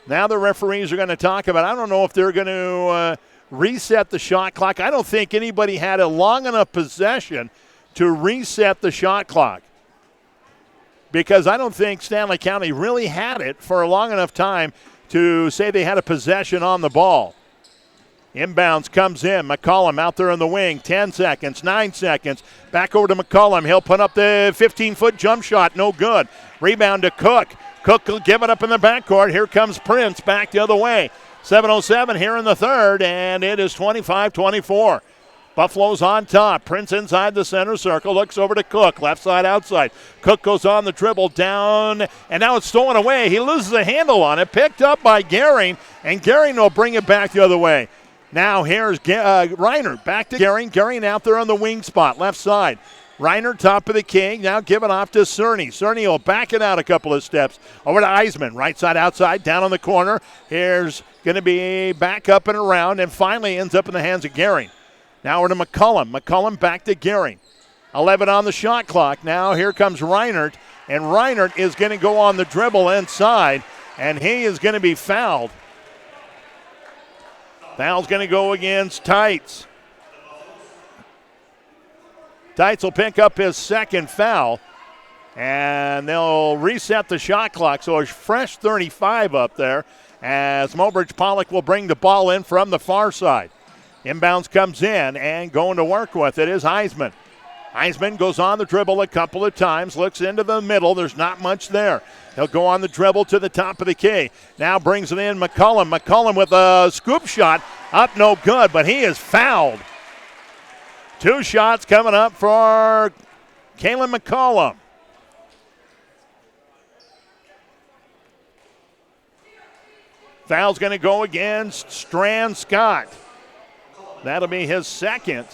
Now the referees are going to talk about, I don't know if they're going to reset the shot clock. I don't think anybody had a long enough possession to reset the shot clock, because I don't think Stanley County really had it for a long enough time to say they had a possession on the ball. Inbounds comes in. McCollum out there on the wing. 10 seconds, 9 seconds. Back over to McCollum. He'll put up the 15-foot jump shot. No good. Rebound to Cook. Cook will give it up in the backcourt. Here comes Prince back the other way. 7:07 here in the third, and it is 25-24. Buffalo's on top. Prince inside the center circle. Looks over to Cook. Left side, outside. Cook goes on the dribble down, and now it's stolen away. He loses a handle on it. Picked up by Gehring, and Gehring will bring it back the other way. Now here's Reinert. Back to Gehring. Gehring out there on the wing spot. Left side. Reinert top of the key. Now give it off to Cerny. Cerny will back it out a couple of steps. Over to Eisman. Right side, outside. Down on the corner. Here's going to be back up and around, and finally ends up in the hands of Gehring. Now over to McCollum. McCollum back to Gehring. 11 on the shot clock. Now here comes Reinert, and Reinert is going to go on the dribble inside, and he is going to be fouled. Foul's going to go against Tights. Tights will pick up his second foul, and they'll reset the shot clock. So a fresh 35 up there as Mobridge-Pollock will bring the ball in from the far side. Inbounds comes in, and going to work with it is Heisman. Heisman goes on the dribble a couple of times, looks into the middle. There's not much there. He'll go on the dribble to the top of the key. Now brings it in McCullum. McCullum with a scoop shot. Up, no good, but he is fouled. 2 shots coming up for Kalen McCullum. Foul's going to go against Strand Scott. That'll be his second.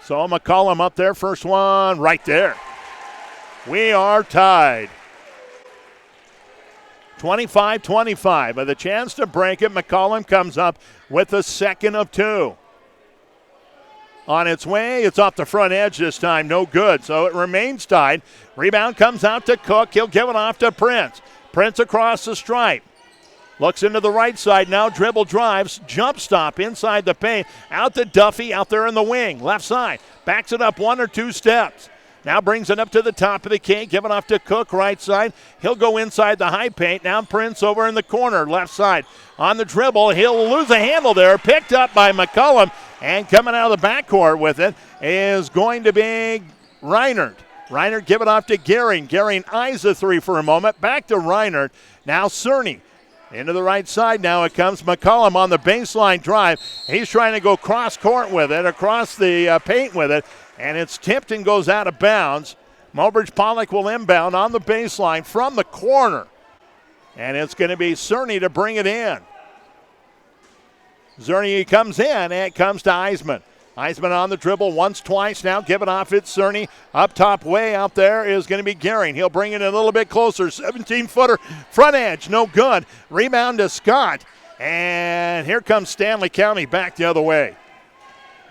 So McCullum up there, first one right there. We are tied. 25-25. With a chance to break it, McCullum comes up with the second of 2. On its way, it's off the front edge this time, no good. So it remains tied. Rebound comes out to Cook. He'll give it off to Prince. Prince across the stripe. Looks into the right side now, dribble drives, jump stop inside the paint. Out to Duffy, out there in the wing, left side. Backs it up 1 or 2 steps. Now brings it up to the top of the key, give it off to Cook, right side. He'll go inside the high paint. Now Prince over in the corner, left side. On the dribble, he'll lose a handle there, picked up by McCullum. And coming out of the backcourt with it is going to be Reinert. Reinert give it off to Gehring. Gehring eyes the 3 for a moment. Back to Reinert. Now Cerny. Into the right side now it comes. McCullum on the baseline drive. He's trying to go cross court with it, across the paint with it, and it's tipped and goes out of bounds. Mobridge-Pollock will inbound on the baseline from the corner, and it's going to be Cerny to bring it in. Cerny comes in, and it comes to Heisman. Heisman on the dribble once, twice now. Give it off. It's Cerny. Up top, way out there is going to be Gehring. He'll bring it a little bit closer. 17-footer, front edge, no good. Rebound to Scott. And here comes Stanley County back the other way.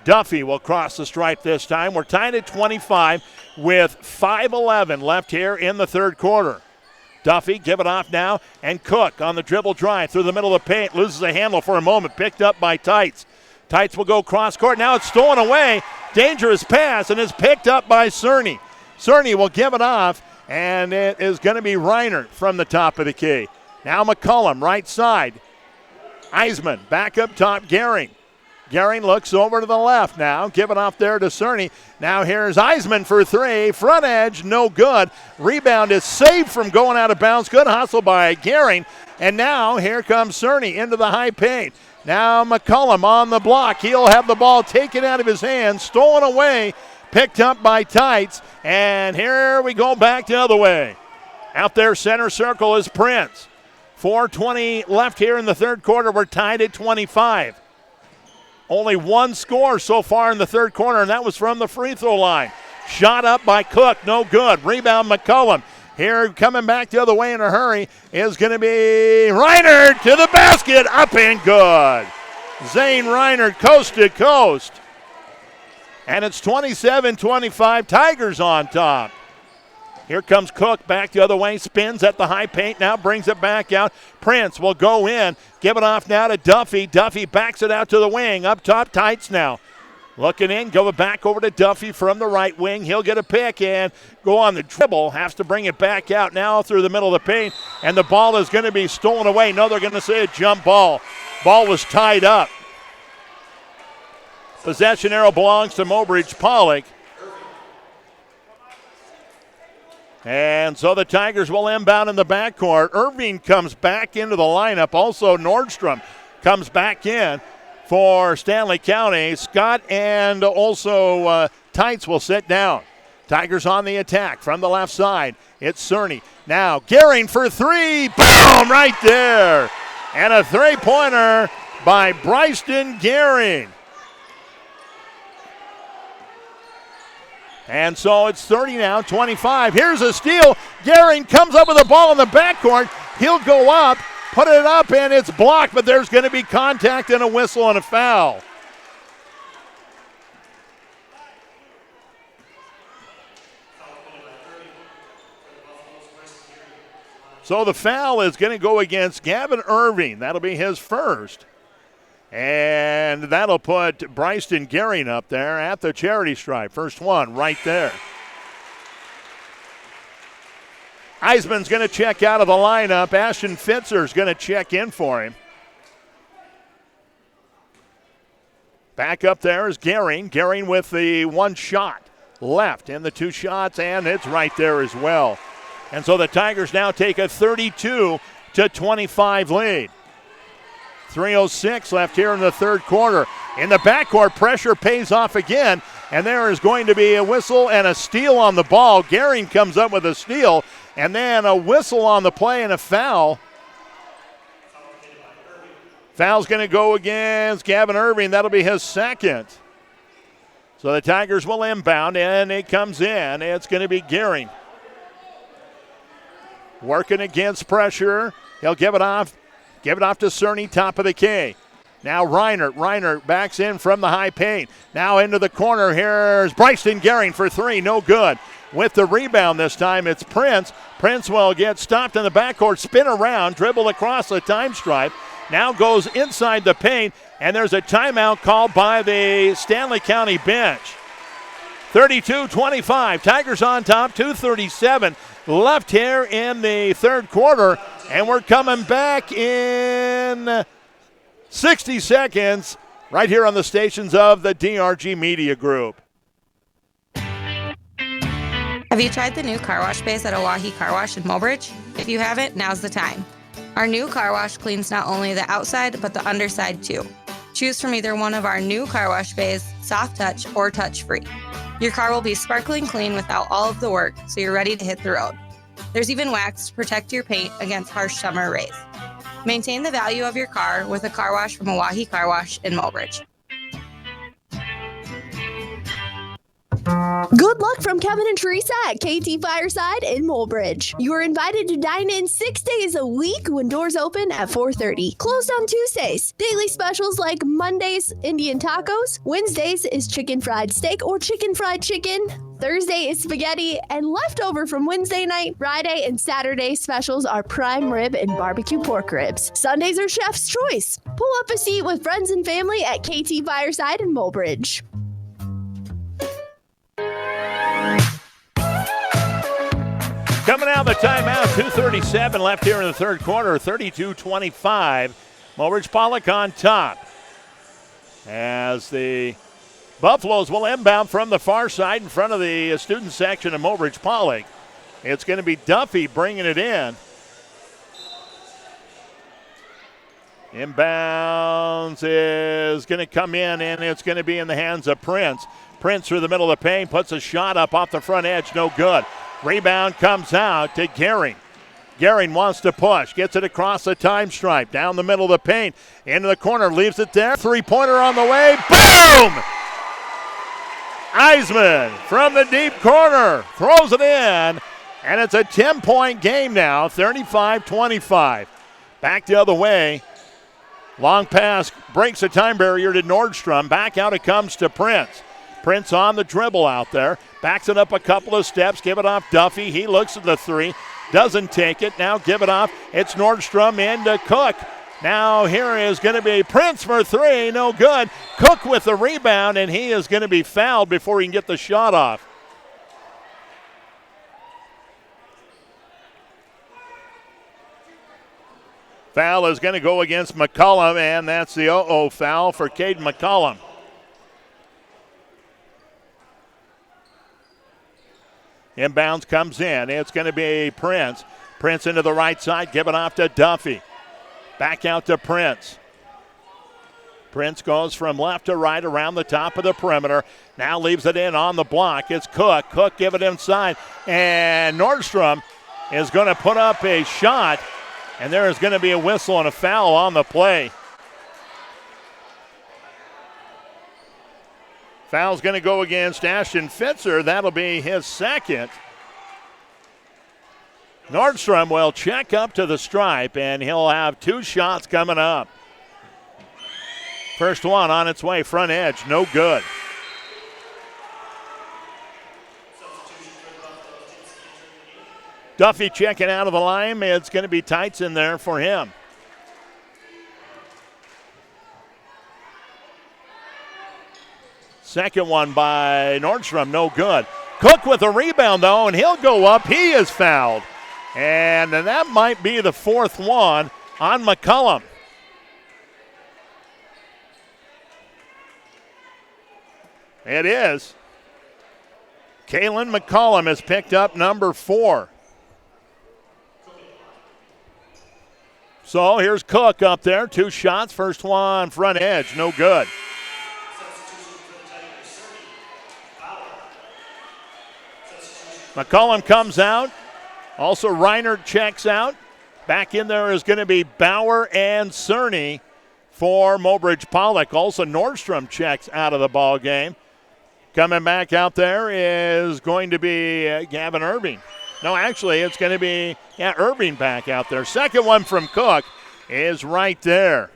Duffy will cross the stripe this time. We're tied at 25 with 5:11 left here in the third quarter. Duffy, give it off now. And Cook on the dribble drive through the middle of the paint. Loses a handle for a moment. Picked up by Tights. Tights will go cross court. Now it's stolen away. Dangerous pass, and is picked up by Cerny. Cerny will give it off, and it is going to be Reinert from the top of the key. Now McCullum, right side. Heisman back up top, Gehring. Gehring looks over to the left now. Give it off there to Cerny. Now here's Heisman for 3. Front edge, no good. Rebound is saved from going out of bounds. Good hustle by Gehring. And now here comes Cerny into the high paint. Now McCullum on the block. He'll have the ball taken out of his hands, stolen away, picked up by Tights. And here we go back the other way. Out there center circle is Prince. 4:20 left here in the third quarter. We're tied at 25. Only one score so far in the third quarter, and that was from the free throw line. Shot up by Cook, no good. Rebound McCullum. Here coming back the other way in a hurry is going to be Reinert to the basket, up and good. Zane Reinert coast to coast. And it's 27-25, Tigers on top. Here comes Cook back the other way, spins at the high paint, now brings it back out. Prince will go in, give it off now to Duffy. Duffy backs it out to the wing, up top, Tights now. Looking in, go back over to Duffy from the right wing. He'll get a pick and go on the dribble. Has to bring it back out now through the middle of the paint. And the ball is going to be stolen away. No, they're going to say a jump ball. Ball was tied up. Possession arrow belongs to Mobridge-Pollock. And so the Tigers will inbound in the backcourt. Irving comes back into the lineup. Also Nordstrom comes back in for Stanley County. Scott and also Tights will sit down. Tigers on the attack from the left side. It's Cerny. Now Gehring for 3. Boom! Right there. And a three-pointer by Bryson Gehring. And so it's 30 now, 25. Here's a steal. Gehring comes up with the ball in the backcourt. He'll go up, put it up, and it's blocked, but there's going to be contact and a whistle and a foul. So the foul is going to go against Gavin Irving. That'll be his first. And that'll put Bryston Gehring up there at the charity stripe. First one right there. Eisman's going to check out of the lineup. Ashton Pfitzer is going to check in for him. Back up there is Gehring. Gehring with the one shot left and the two shots, and it's right there as well. And so the Tigers now take a 32-25 lead. 3:06 left here in the third quarter. In the backcourt, pressure pays off again, and there is going to be a whistle and a steal on the ball. Gehring comes up with a steal, and then a whistle on the play and a foul. Foul's going to go against Gavin Irving. That'll be his second. So the Tigers will inbound, and it comes in. It's going to be Gehring. Working against pressure. He'll give it off. Give it off to Cerny, top of the key. Now Reinert. Reinert backs in from the high paint. Now into the corner. Here's Bryston Gehring for three. No good. With the rebound this time, it's Prince. Prince will get stopped in the backcourt, spin around, dribble across the time stripe. Now goes inside the paint, and there's a timeout called by the Stanley County bench. 32-25. Tigers on top, 2:37 left here in the third quarter, and we're coming back in 60 seconds right here on the stations of the DRG Media Group. Have you tried the new car wash space at Oahe Car Wash in Mobridge? If you haven't, now's the time. Our new car wash cleans not only the outside, but the underside too. Choose from either one of our new car wash bays, soft touch or touch free. Your car will be sparkling clean without all of the work, so you're ready to hit the road. There's even wax to protect your paint against harsh summer rays. Maintain the value of your car with a car wash from Oahe Car Wash in Mobridge. Good luck from Kevin and Teresa at KT Fireside in Mobridge. You are invited to dine in 6 days a week when doors open at 4:30. Closed on Tuesdays. Daily specials like Mondays, Indian tacos. Wednesdays is chicken fried steak or chicken fried chicken. Thursday is spaghetti, and leftover from Wednesday night, Friday, and Saturday specials are prime rib and barbecue pork ribs. Sundays are chef's choice. Pull up a seat with friends and family at KT Fireside in Mobridge. Coming out of the timeout, 2:37 left here in the third quarter, 32-25. Mobridge-Pollock on top. As the Buffaloes will inbound from the far side in front of the student section of Mobridge-Pollock. It's going to be Duffy bringing it in. Inbounds is going to come in, and it's going to be in the hands of Prince. Prince through the middle of the paint, puts a shot up off the front edge, no good. Rebound comes out to Gehring. Gehring wants to push, gets it across the time stripe, down the middle of the paint, into the corner, leaves it there. Three-pointer on the way, boom! Eisman from the deep corner throws it in, and it's a 10-point game now, 35-25. Back the other way. Long pass breaks the time barrier to Nordstrom. Back out it comes to Prince. Prince on the dribble out there. Backs it up a couple of steps. Give it off Duffy. He looks at the three. Doesn't take it. Now give it off. It's Nordstrom into Cook. Now here is going to be Prince for three. No good. Cook with the rebound, and he is going to be fouled before he can get the shot off. Foul is going to go against McCollum, and that's the foul for Caden McCollum. Inbounds comes in. It's going to be Prince. Prince into the right side, give it off to Duffy. Back out to Prince. Prince goes from left to right around the top of the perimeter. Now leaves it in on the block. It's Cook. Cook give it inside. And Nordstrom is going to put up a shot. And there is going to be a whistle and a foul on the play. Foul's going to go against Ashton Pfitzer. That'll be his second. Nordstrom will check up to the stripe, and he'll have two shots coming up. First one on its way, front edge, no good. Duffy checking out of the line. It's going to be Tights in there for him. Second one by Nordstrom, no good. Cook with a rebound, though, and he'll go up. He is fouled. And that might be the fourth one on McCullum. It is. Kalen McCullum has picked up number 4. So here's Cook up there. 2 shots. First one front edge, no good. McCullum comes out. Also, Reinert checks out. Back in there is going to be Bauer and Cerny for Mobridge-Pollock. Also, Nordstrom checks out of the ball game. Coming back out there is going to be Gavin Irving. No, actually, it's going to be Irving back out there. Second one from Cook is right there.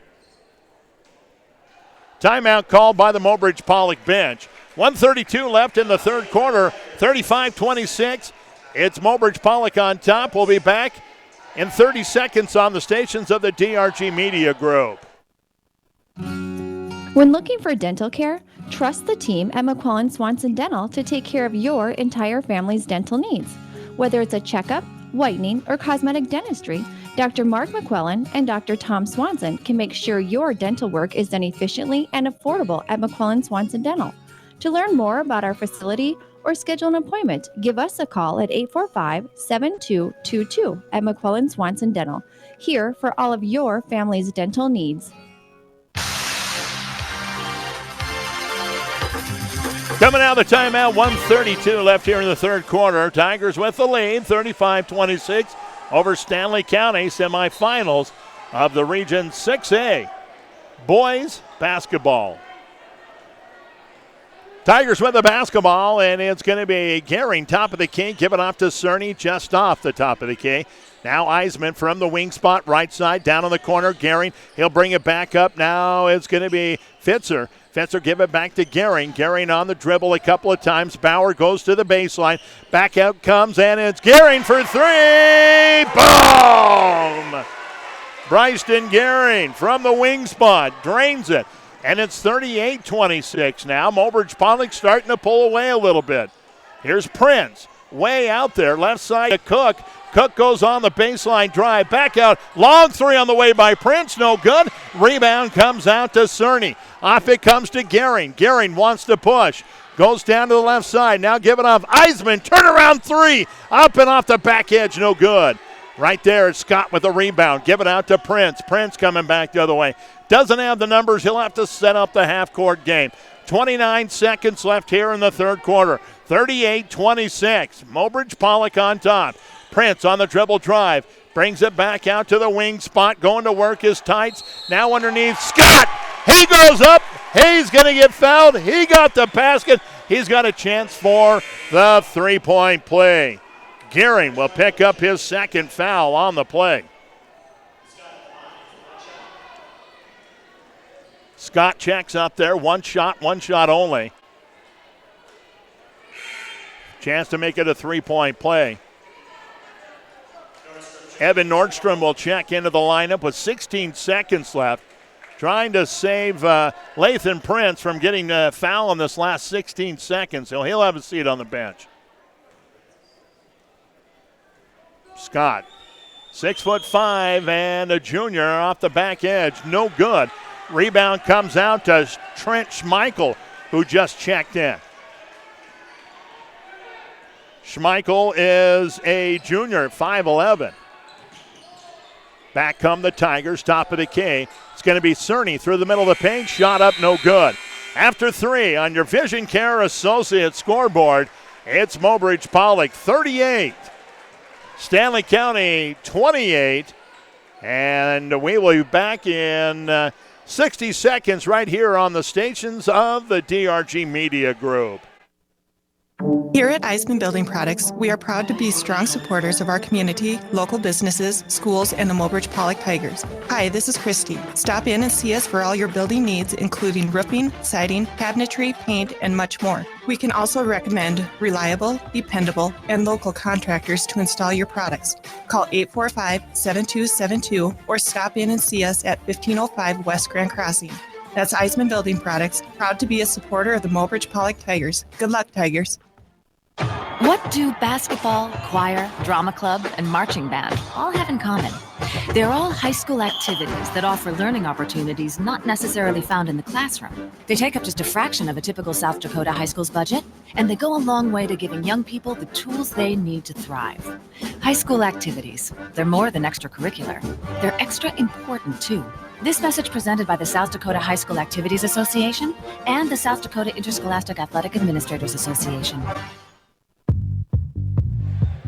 Timeout called by the Mobridge-Pollock bench. 1:32 left in the third quarter, 35-26. It's Mobridge-Pollock on top. We'll be back in 30 seconds on the stations of the DRG Media Group. When looking for dental care, trust the team at McQuillan Swanson Dental to take care of your entire family's dental needs. Whether it's a checkup, whitening, or cosmetic dentistry, Dr. Mark McQuillan and Dr. Tom Swanson can make sure your dental work is done efficiently and affordable at McQuillan Swanson Dental. To learn more about our facility or schedule an appointment, give us a call at 845-7222 at McQuillan Swanson Dental, here for all of your family's dental needs. Coming out of the timeout, 1:32 left here in the third quarter. Tigers with the lead, 35-26 over Stanley County, semifinals of the Region 6A boys basketball. Tigers with the basketball, and it's going to be Gehring, top of the key, give it off to Cerny, just off the top of the key. Now Eisman from the wing spot, right side, down on the corner. Gehring, he'll bring it back up. Now it's going to be Pfitzer. Pfitzer give it back to Gehring. Gehring on the dribble a couple of times. Bauer goes to the baseline. Back out comes, and it's Gehring for 3. Boom! Bryson Gehring from the wing spot, drains it. And it's 38-26 now. Mobridge-Pollock starting to pull away a little bit. Here's Prince, way out there, left side to Cook. Cook goes on the baseline drive, back out, long 3 on the way by Prince, no good. Rebound comes out to Cerny. Off it comes to Gehring. Gehring wants to push. Goes down to the left side, now give it off. Eisman, turnaround 3, up and off the back edge, no good. Right there, it's Scott with the rebound. Give it out to Prince. Prince coming back the other way. Doesn't have the numbers. He'll have to set up the half-court game. 29 seconds left here in the third quarter. 38-26. Mobridge-Pollock on top. Prince on the dribble drive. Brings it back out to the wing spot. Going to work his Tights. Now underneath. Scott! He goes up. He's going to get fouled. He got the basket. He's got a chance for the three-point play. Gehring will pick up his second foul on the play. Scott checks up there. One shot only. Chance to make it a three-point play. Evan Nordstrom will check into the lineup with 16 seconds left. Trying to save Lathan Prince from getting a foul in this last 16 seconds. So he'll have a seat on the bench. Scott, 6'5" and a junior off the back edge. No good. Rebound comes out to Trent Schmeichel, who just checked in. Schmeichel is a junior, 5'11". Back come the Tigers, top of the key. It's going to be Cerny through the middle of the paint. Shot up, no good. After 3 on your Vision Care Associate scoreboard, it's Mobridge-Pollock 38. Stanley County 28. And we will be back in 60 seconds right here on the stations of the DRG Media Group. Here at Eisman Building Products, we are proud to be strong supporters of our community, local businesses, schools, and the Mobridge-Pollock Tigers. Hi, this is Christy. Stop in and see us for all your building needs, including roofing, siding, cabinetry, paint, and much more. We can also recommend reliable, dependable, and local contractors to install your products. Call 845-7272 or stop in and see us at 1505 West Grand Crossing. That's Eisman Building Products, proud to be a supporter of the Mobridge-Pollock Tigers. Good luck, Tigers. What do basketball, choir, drama club, and marching band all have in common? They're all high school activities that offer learning opportunities not necessarily found in the classroom. They take up just a fraction of a typical South Dakota high school's budget, and they go a long way to giving young people the tools they need to thrive. High school activities, they're more than extracurricular. They're extra important, too. This message presented by the South Dakota High School Activities Association and the South Dakota Interscholastic Athletic Administrators Association.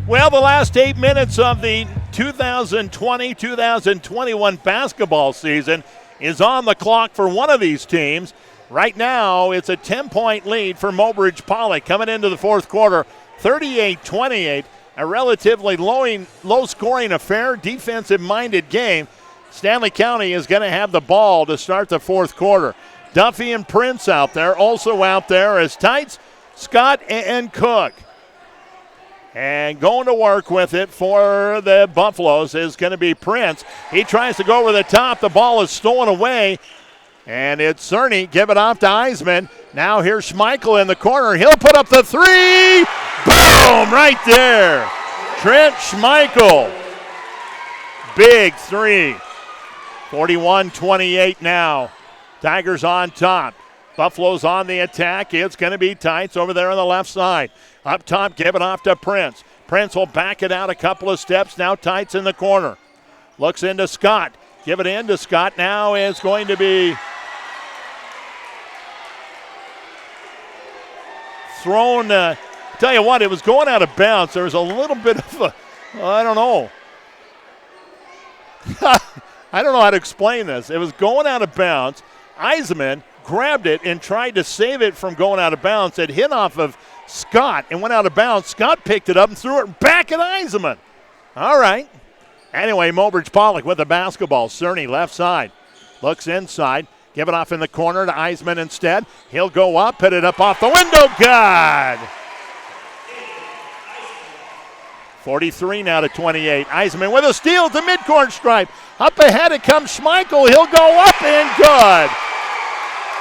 Well, the last 8 minutes of the 2020-2021 basketball season is on the clock for one of these teams. Right now, it's a 10-point lead for Mobridge-Pollock coming into the fourth quarter, 38-28, a relatively low-scoring affair, defensive-minded game. Stanley County is going to have the ball to start the fourth quarter. Duffy and Prince out there. Also out there is Tights, Scott, and Cook. And going to work with it for the Buffaloes is going to be Prince. He tries to go over the top. The ball is stolen away. And it's Cerny. Give it off to Eisman. Now here's Schmeichel in the corner. He'll put up the three. Boom! Right there. Trent Schmeichel. Big three. 41-28 now. Tigers on top. Buffalo's on the attack. It's going to be Tights over there on the left side. Up top, give it off to Prince. Prince will back it out a couple of steps. Now Tights in the corner. Looks into Scott. Give it in to Scott. Now is going to be thrown. Tell you what, it was going out of bounds. There was a little bit of a, I don't know. I don't know how to explain this. It was going out of bounds. Eisman grabbed it and tried to save it from going out of bounds. It hit off of Scott and went out of bounds. Scott picked it up and threw it back at Eisman. All right. Anyway, Mobridge-Pollock with the basketball. Cerny left side. Looks inside. Give it off in the corner to Eisman instead. He'll go up, hit it up off the window. God! 43 now to 28. Eisman with a steal to midcourt stripe. Up ahead it comes Schmeichel. He'll go up and good.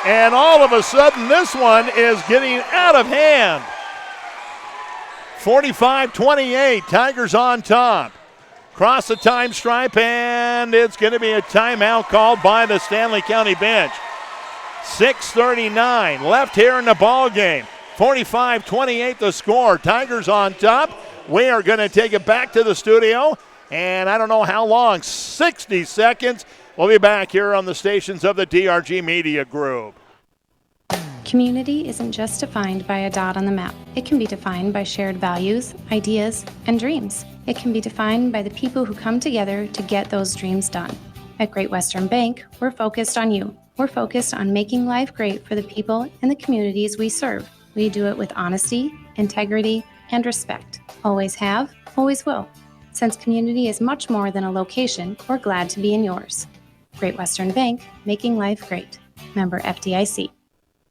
And all of a sudden this one is getting out of hand. 45-28. Tigers on top. Cross the time stripe, and it's going to be a timeout called by the Stanley County bench. 6:39 left here in the ball game. 45-28 the score. Tigers on top. We are going to take it back to the studio, and I don't know how long, 60 seconds. We'll be back here on the stations of the DRG Media Group. Community isn't just defined by a dot on the map. It can be defined by shared values, ideas, and dreams. It can be defined by the people who come together to get those dreams done. At Great Western Bank, we're focused on you. We're focused on making life great for the people and the communities we serve. We do it with honesty, integrity, and respect. Always have, always will. Since community is much more than a location, we're glad to be in yours. Great Western Bank, making life great. Member FDIC.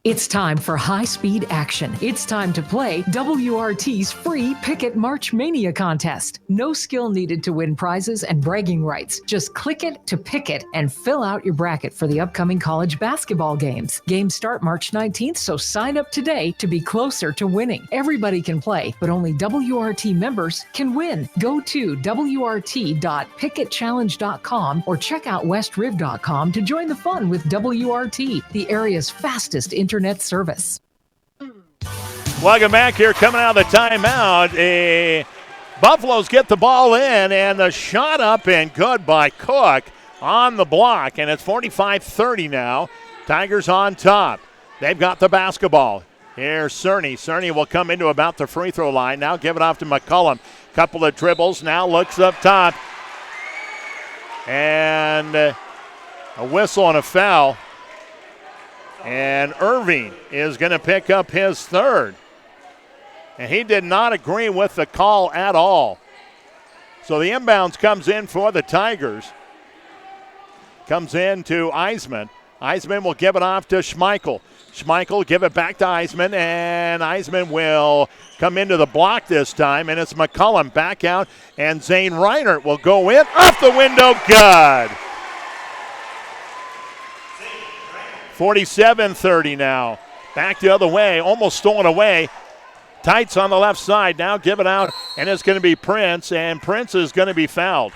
It's time for high-speed action. It's time to play WRT's free Picket March Mania contest. No skill needed to win prizes and bragging rights. Just click it to pick it and fill out your bracket for the upcoming college basketball games. Games start March 19th, so sign up today to be closer to winning. Everybody can play, but only WRT members can win. Go to wrt.picketchallenge.com or check out westriv.com to join the fun with WRT, the area's fastest internet service. Welcome back here, coming out of the timeout. Buffaloes get the ball in, and the shot up and good by Cook on the block, and it's 45-30 now. Tigers on top. They've got the basketball. Here's Cerny. Cerny will come into about the free throw line. Now give it off to McCullum. Couple of dribbles. Now looks up top. And a whistle and a foul. And Irving is going to pick up his third. and he did not agree with the call at all. So the inbounds comes in for the Tigers. Comes in to Eisman. Eisman will give it off to Schmeichel. Schmeichel give it back to Eisman, and Eisman will come into the block this time, and it's McCullum back out, and Zane Reinert will go in. Off the window, good. 47-30 now. Back the other way, almost stolen away. Tights on the left side, now give it out, and it's going to be Prince, and Prince is going to be fouled.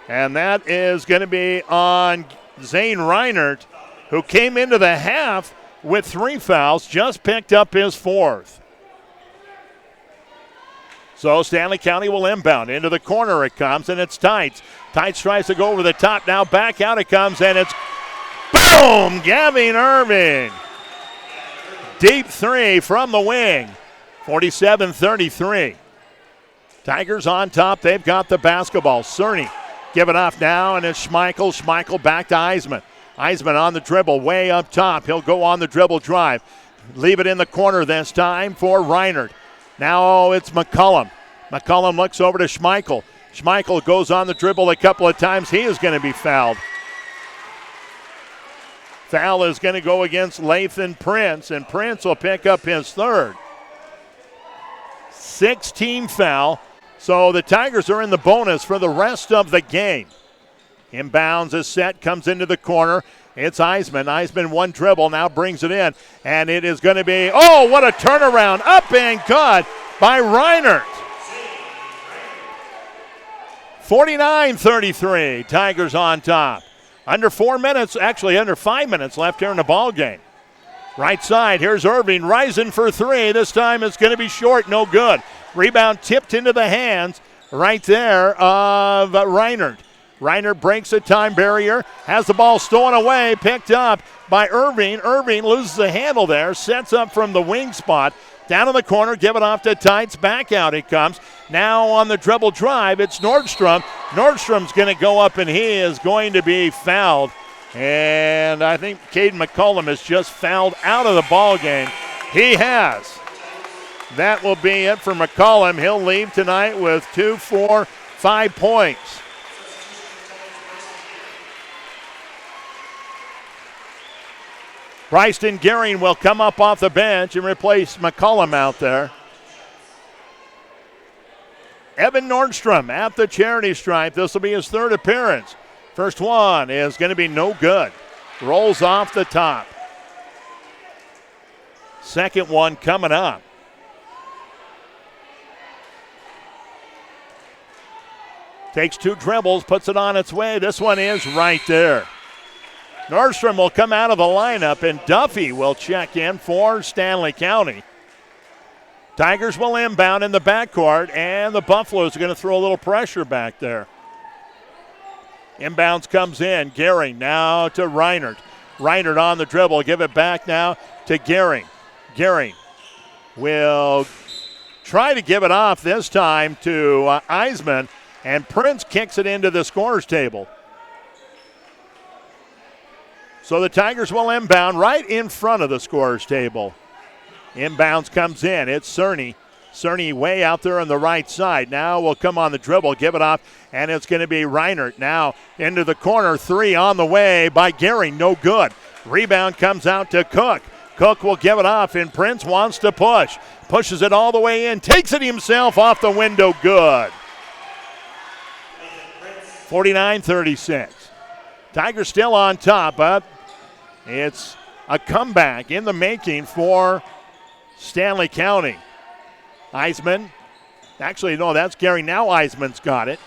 And that is going to be on Zane Reinert, who came into the half with 3 fouls, just picked up his 4th. So Stanley County will inbound. Into the corner it comes, and it's Tights. Tights tries to go over the top, now back out it comes, and it's boom! Gavin Irving. Deep 3 from the wing. 47-33. Tigers on top. They've got the basketball. Cerny give it off now, and it's Schmeichel. Schmeichel back to Eisman. Eisman on the dribble, way up top. He'll go on the dribble drive. Leave it in the corner this time for Reinert. Now it's McCullum. McCullum looks over to Schmeichel. Schmeichel goes on the dribble a couple of times. He is going to be fouled. Foul is going to go against Lathan Prince, and Prince will pick up his 3rd. 6-team foul. So the Tigers are in the bonus for the rest of the game. Inbounds is set, comes into the corner. It's Eisman. Eisman one dribble, now brings it in. And it is going to be, oh, what a turnaround. Up and good by Reinert. 49-33, Tigers on top. Under 4 minutes, actually under 5 minutes left here in the ball game. Right side, here's Irving rising for 3. This time it's going to be short, no good. Rebound tipped into the hands right there of Reinert. Reinert breaks a time barrier, has the ball stolen away, picked up by Irving. Irving loses the handle there, sets up from the wing spot. Down in the corner, give it off to Tights. Back out it comes. Now on the dribble drive, it's Nordstrom. Nordstrom's going to go up, and he is going to be fouled. And I think Caden McCullum is just fouled out of the ball game. He has. That will be it for McCullum. He'll leave tonight with 2, 4, 5 points. Bryson Gehring will come up off the bench and replace McCullum out there. Evan Nordstrom at the charity stripe. This will be his 3rd appearance. First one is going to be no good. Rolls off the top. Second one coming up. Takes 2 dribbles, puts it on its way. This one is right there. Nordstrom will come out of the lineup, and Duffy will check in for Stanley County. Tigers will inbound in the backcourt, and the Buffaloes are going to throw a little pressure back there. Inbounds comes in. Gehring now to Reinert. Reinert on the dribble. Give it back now to Gehring. Gehring will try to give it off this time to Eisman, and Prince kicks it into the scorer's table. So the Tigers will inbound right in front of the scorer's table. Inbounds comes in. It's Cerny. Cerny way out there on the right side. Now will come on the dribble, give it off, and it's going to be Reinert. Now into the corner. 3 on the way by Gehring. No good. Rebound comes out to Cook. Cook will give it off, and Prince wants to push. Pushes it all the way in. Takes it himself off the window. Good. 49-36. Tigers still on top, but it's a comeback in the making for Stanley County. Eisman, actually, no, that's Gehring. Now Eisman's got it.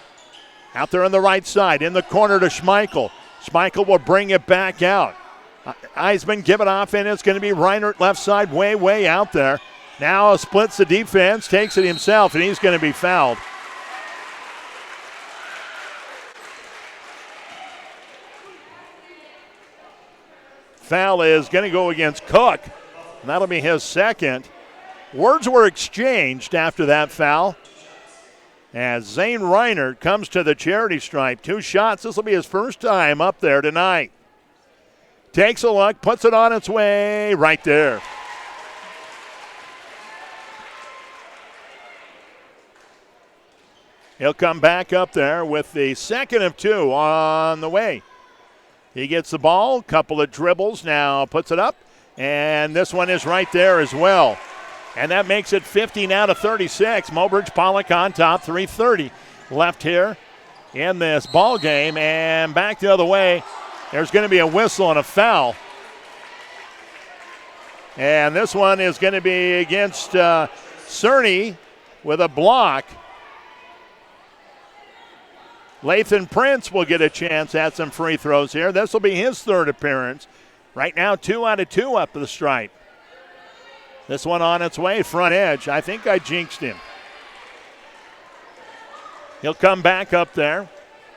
Out there on the right side, in the corner to Schmeichel. Schmeichel will bring it back out. Eisman give it off, and it's going to be Reinert left side, way out there. Now splits the defense, takes it himself, and he's going to be fouled. Foul is going to go against Cook, and that'll be his 2nd. Words were exchanged after that foul as Zane Reinert comes to the charity stripe. 2 shots. This will be his first time up there tonight. Takes a look, puts it on its way right there. He'll come back up there with the second of two on the way. He gets the ball, couple of dribbles, now puts it up, and this one is right there as well. And that makes it 50 now to 36. Mobridge-Pollock on top, 3:30 left here in this ball game. And back the other way, there's going to be a whistle and a foul. And this one is going to be against Cerny with a block. Lathan Prince will get a chance at some free throws here. This will be his third appearance. Right now, 2 out of 2 up the stripe. This one on its way, front edge. I think I jinxed him. He'll come back up there.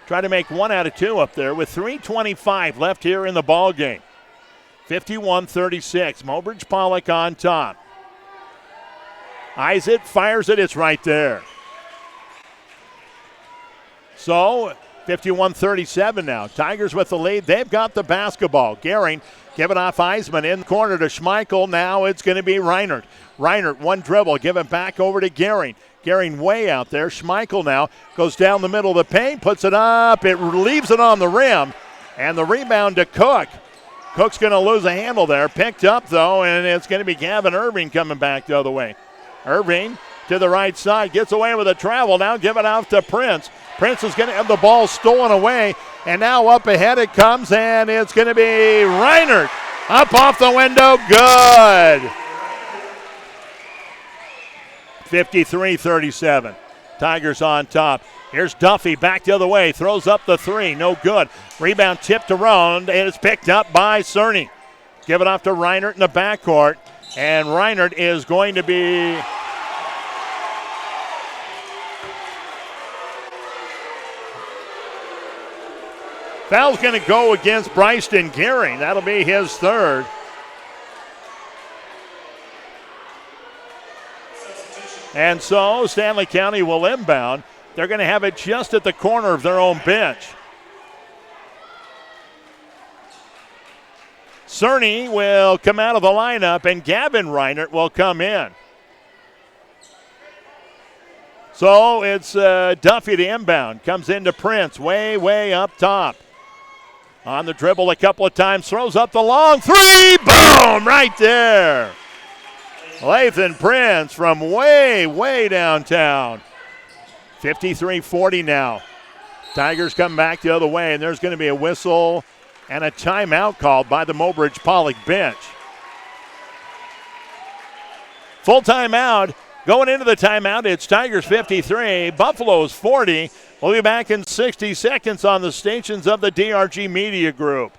Try to make 1 out of 2 up there with 3:25 left here in the ball game. 51-36. Mobridge-Pollock on top. Eyes it, fires it, it's right there. So, 51-37 now. Tigers with the lead. They've got the basketball. Gehring giving off Eisman in the corner to Schmeichel. Now it's going to be Reinert. Reinert, one dribble, give it back over to Gehring. Gehring way out there. Schmeichel now goes down the middle of the paint, puts it up. It leaves it on the rim. And the rebound to Cook. Cook's going to lose a handle there. Picked up, though, and it's going to be Gavin Irving coming back the other way. Irving to the right side, gets away with a travel. Now give it out to Prince. Prince is going to have the ball stolen away, and now up ahead it comes, and it's going to be Reinert. Up off the window, good. 53-37. Tigers on top. Here's Duffy back the other way, throws up the three, no good. Rebound tipped around, and it's picked up by Cerny. Give it off to Reinert in the backcourt, and Reinert is going to be... Foul's going to go against Bryson Gehring. That'll be his third. And so Stanley County will inbound. They're going to have it just at the corner of their own bench. Cerny will come out of the lineup, and Gavin Reinert will come in. So it's Duffy the inbound. Comes into Prince, way up top. On the dribble a couple of times, throws up the long three. Boom! Right there. Lathan Prince from way downtown. 53-40 now. Tigers come back the other way, and there's going to be a whistle and a timeout called by the Mobridge-Pollock bench. Full timeout. Going into the timeout, it's Tigers 53, Buffaloes 40. We'll be back in 60 seconds on the stations of the DRG Media Group.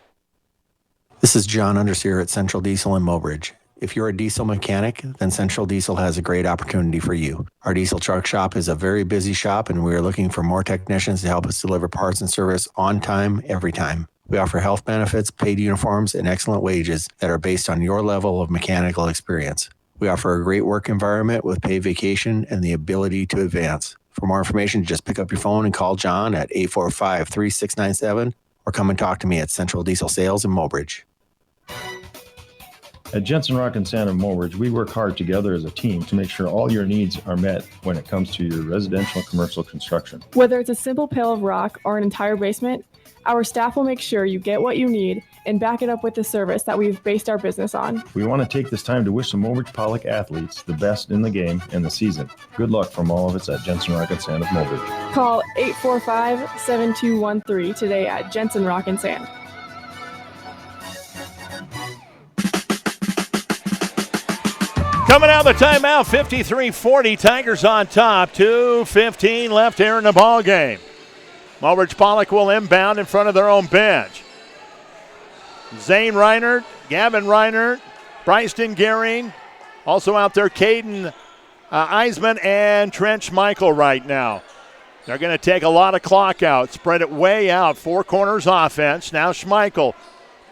This is John Underseer at Central Diesel in Mobridge. If you're a diesel mechanic, then Central Diesel has a great opportunity for you. Our diesel truck shop is a very busy shop, and we are looking for more technicians to help us deliver parts and service on time, every time. We offer health benefits, paid uniforms, and excellent wages that are based on your level of mechanical experience. We offer a great work environment with paid vacation and the ability to advance. For more information, just pick up your phone and call John at 845-3697 or come and talk to me at Central Diesel Sales in Mobridge. At Jensen Rock and Sand of Mobridge, we work hard together as a team to make sure all your needs are met when it comes to your residential and commercial construction. Whether it's a simple pail of rock or an entire basement, our staff will make sure you get what you need and back it up with the service that we've based our business on. We want to take this time to wish the Mobridge-Pollock athletes the best in the game and the season. Good luck from all of us at Jensen Rock and Sand of Mobridge. Call 845-7213 today at Jensen Rock and Sand. Coming out of the timeout, 53-40, Tigers on top, 2:15 left here in the ball game. Mobridge-Pollock will inbound in front of their own bench. Zane Reinert, Gavin Reinert, Bryson Gehring, also out there Caden Eisman and Trent Schmeichel right now. They're going to take a lot of clock out, spread it way out, four corners offense. Now Schmeichel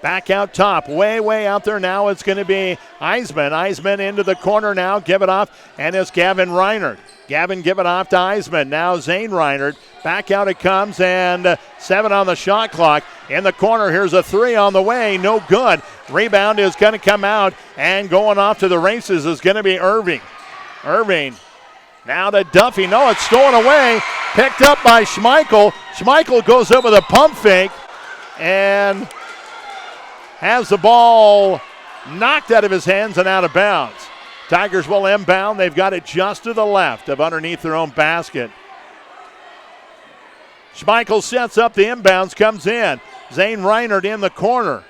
back out top, way out there. Now it's going to be Eisman. Eisman into the corner now, give it off, and it's Gavin Reinert. Gavin give it off to Eisman. Now Zane Reinert. Back out it comes, and 7 on the shot clock. In the corner, here's a three on the way. No good. Rebound is going to come out, and going off to the races is going to be Irving. Irving now to Duffy. No, it's stolen away. Picked up by Schmeichel. Schmeichel goes up with a pump fake and has the ball knocked out of his hands and out of bounds. Tigers will inbound. They've got it just to the left of underneath their own basket. Schmeichel sets up the inbounds, comes in. Zane Reinert in the corner.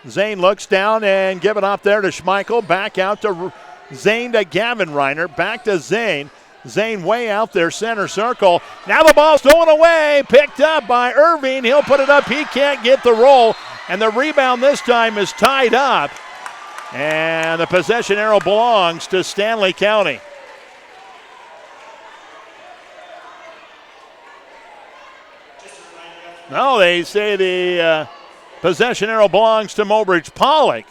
Zane looks down and give it off there to Schmeichel. Back out to Zane to Gavin Reinert. Back to Zane. Zane way out there, center circle. Now the ball stolen away. Picked up by Irving. He'll put it up. He can't get the roll. And the rebound this time is tied up. And the possession arrow belongs to Stanley County. No, they say the possession arrow belongs to Mobridge-Pollock.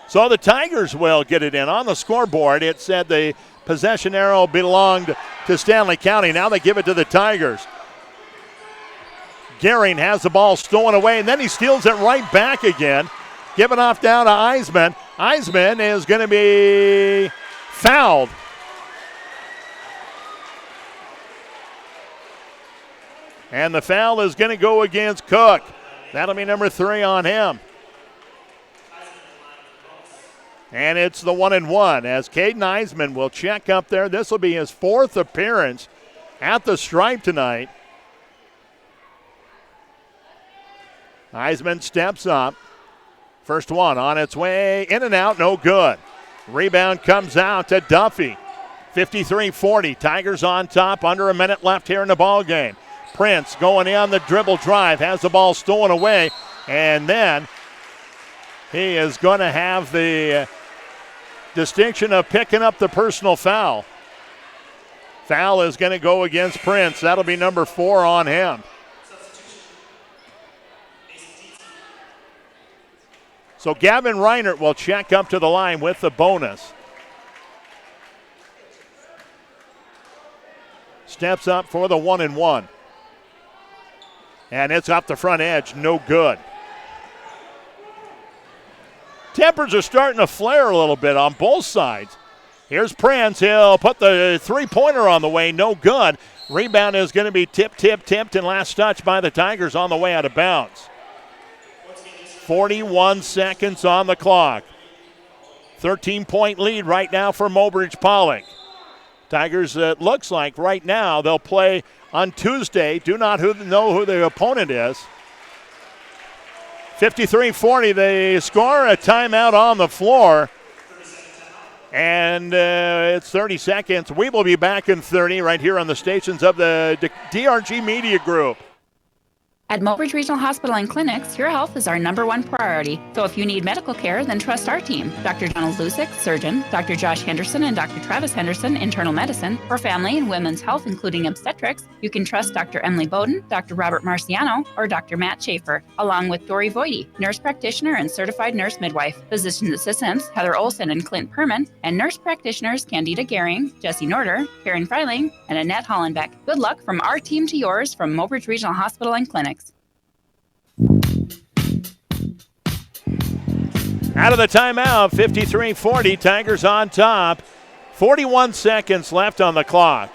So the Tigers will get it in. On the scoreboard, it said the possession arrow belonged to Stanley County. Now they give it to the Tigers. Gehring has the ball stolen away, and then he steals it right back again. Giving off down to Eisman. Eisman is going to be fouled. And the foul is going to go against Cook. That'll be number 3 on him. And it's the 1-and-1 as Caden Eisman will check up there. This will be his 4th appearance at the stripe tonight. Eisman steps up. First one on its way, in and out, no good. Rebound comes out to Duffy. 53-40, Tigers on top, under a minute left here in the ball game. Prince going in the dribble drive, has the ball stolen away, and then he is going to have the distinction of picking up the personal foul. Foul is going to go against Prince. That'll be number 4 on him. So Gavin Reinert will check up to the line with the bonus. Steps up for the 1-and-1. And it's up the front edge, no good. Tempers are starting to flare a little bit on both sides. Here's Prince. He'll put the three-pointer on the way, no good. Rebound is going to be tipped, and last touch by the Tigers on the way out of bounds. 41 seconds on the clock. 13-point lead right now for Mobridge-Pollock. Tigers, it looks like right now they'll play on Tuesday. Do not know who the opponent is. 53-40, they score a timeout on the floor. And it's 30 seconds. We will be back in 30 right here on the stations of the DRG Media Group. At Mobridge Regional Hospital and Clinics, your health is our #1 priority. So if you need medical care, then trust our team. Dr. Donald Lusick, surgeon, Dr. Josh Henderson, and Dr. Travis Henderson, internal medicine. For family and women's health, including obstetrics, you can trust Dr. Emily Bowden, Dr. Robert Marciano, or Dr. Matt Schaefer, along with Dory Voidy, nurse practitioner and certified nurse midwife. Physician assistants, Heather Olson and Clint Perman, and nurse practitioners, Candida Gehring, Jesse Norder, Karen Freiling, and Annette Hollenbeck. Good luck from our team to yours from Mobridge Regional Hospital and Clinics. Out of the timeout, 53-40, Tigers on top. 41 seconds left on the clock.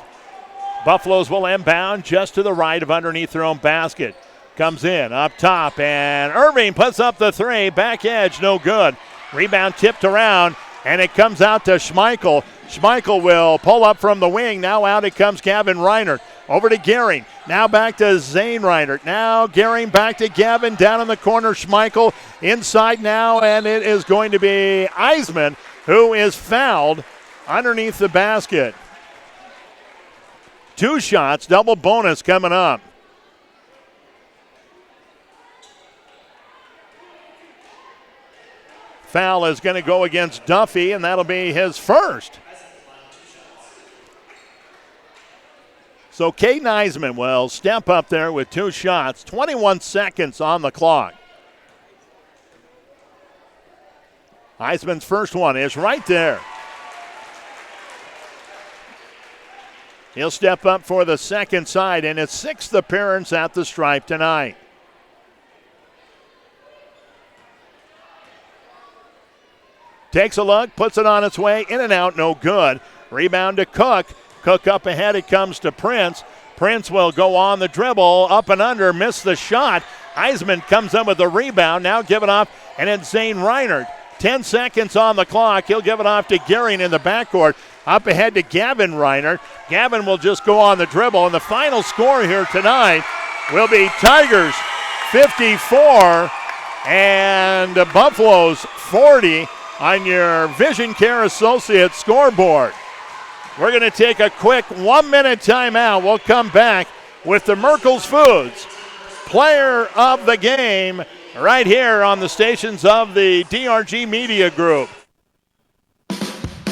Buffaloes will inbound just to the right of underneath their own basket. Comes in up top, and Irving puts up the 3. Back edge, no good. Rebound tipped around, and it comes out to Schmeichel. Schmeichel will pull up from the wing. Now out it comes Gavin Reinert. Over to Gehring. Now back to Zane Reinert. Now Gehring back to Gavin. Down in the corner, Schmeichel inside now, and it is going to be Eisman who is fouled underneath the basket. 2 shots, double bonus coming up. Foul is going to go against Duffy, and that'll be his first. So Caden Eisman will step up there with 2 shots. 21 seconds on the clock. Eisman's first one is right there. He'll step up for the second side in his 6th appearance at the stripe tonight. Takes a look, puts it on its way, in and out, no good. Rebound to Cook. Cook up ahead. It comes to Prince. Prince will go on the dribble, up and under, miss the shot. Eisman comes up with the rebound, now give it off, and it's Zane Reinert. 10 seconds on the clock. He'll give it off to Gehring in the backcourt. Up ahead to Gavin Reinert. Gavin will just go on the dribble, and the final score here tonight will be Tigers 54 and Buffaloes 40 on your Vision Care Associates scoreboard. We're going to take a quick 1-minute timeout. We'll come back with the Merkel's Foods Player of the Game right here on the stations of the DRG Media Group.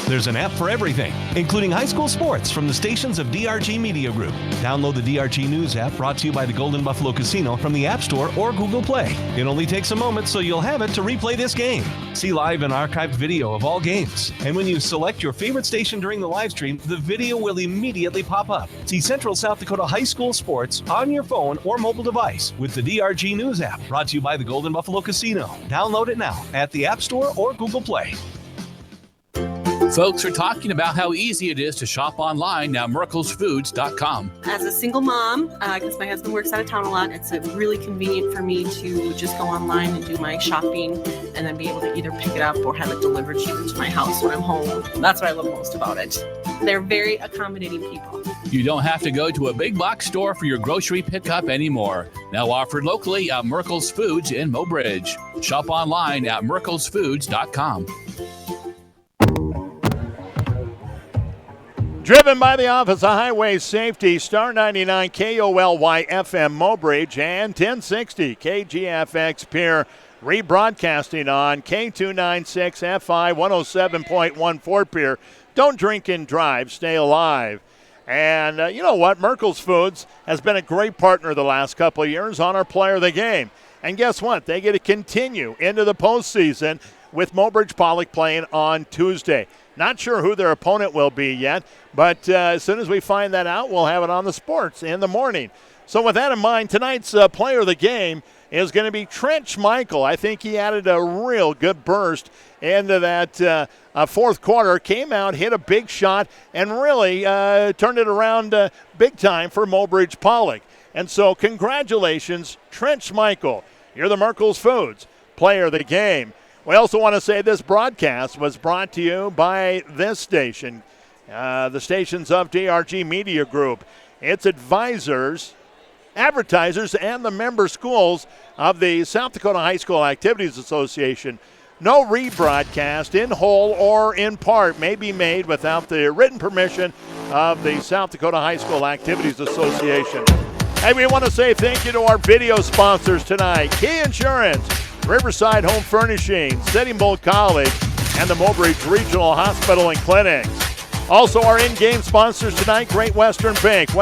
There's an app for everything, including high school sports from the stations of DRG Media Group. Download the DRG News app brought to you by the Golden Buffalo Casino from the App Store or Google Play. It only takes a moment, so you'll have it to replay this game. See live and archived video of all games. And when you select your favorite station during the live stream, the video will immediately pop up. See Central South Dakota high school sports on your phone or mobile device with the DRG News app brought to you by the Golden Buffalo Casino. Download it now at the App Store or Google Play. Folks are talking about how easy it is to shop online now. merkelsfoods.com. As a single mom, because my husband works out of town a lot, it's really convenient for me to just go online and do my shopping and then be able to either pick it up or have it delivered even to my house when I'm home. That's what I love most about it. They're very accommodating people. You don't have to go to a big box store for your grocery pickup anymore. Now offered locally at Merkel's Foods in Mobridge. Shop online at merkelsfoods.com. Driven by the Office of Highway Safety, Star 99 KOLY FM Mobridge and 1060 KGFX Pier, rebroadcasting on K296 FI 107.14 Pier. Don't drink and drive, stay alive. And you know what? Merkel's Foods has been a great partner the last couple of years on our Player of the Game. And guess what? They get to continue into the postseason with Mobridge-Pollock playing on Tuesday. Not sure who their opponent will be yet, but as soon as we find that out, we'll have it on the sports in the morning. So with that in mind, tonight's player of the game is going to be Trent Schmeichel. I think he added a real good burst into that fourth quarter, came out, hit a big shot, and really turned it around big time for Mobridge-Pollock. And so congratulations, Trent Schmeichel. You're the Merkel's Foods Player of the Game. We also want to say this broadcast was brought to you by this station, the stations of DRG Media Group, its advisors, advertisers, and the member schools of the South Dakota High School Activities Association. No rebroadcast in whole or in part may be made without the written permission of the South Dakota High School Activities Association. Hey, we want to say thank you to our video sponsors tonight, Key Insurance, Riverside Home Furnishings, Sitting Bull College, and the Mobridge Regional Hospital and Clinics. Also our in-game sponsors tonight, Great Western Bank.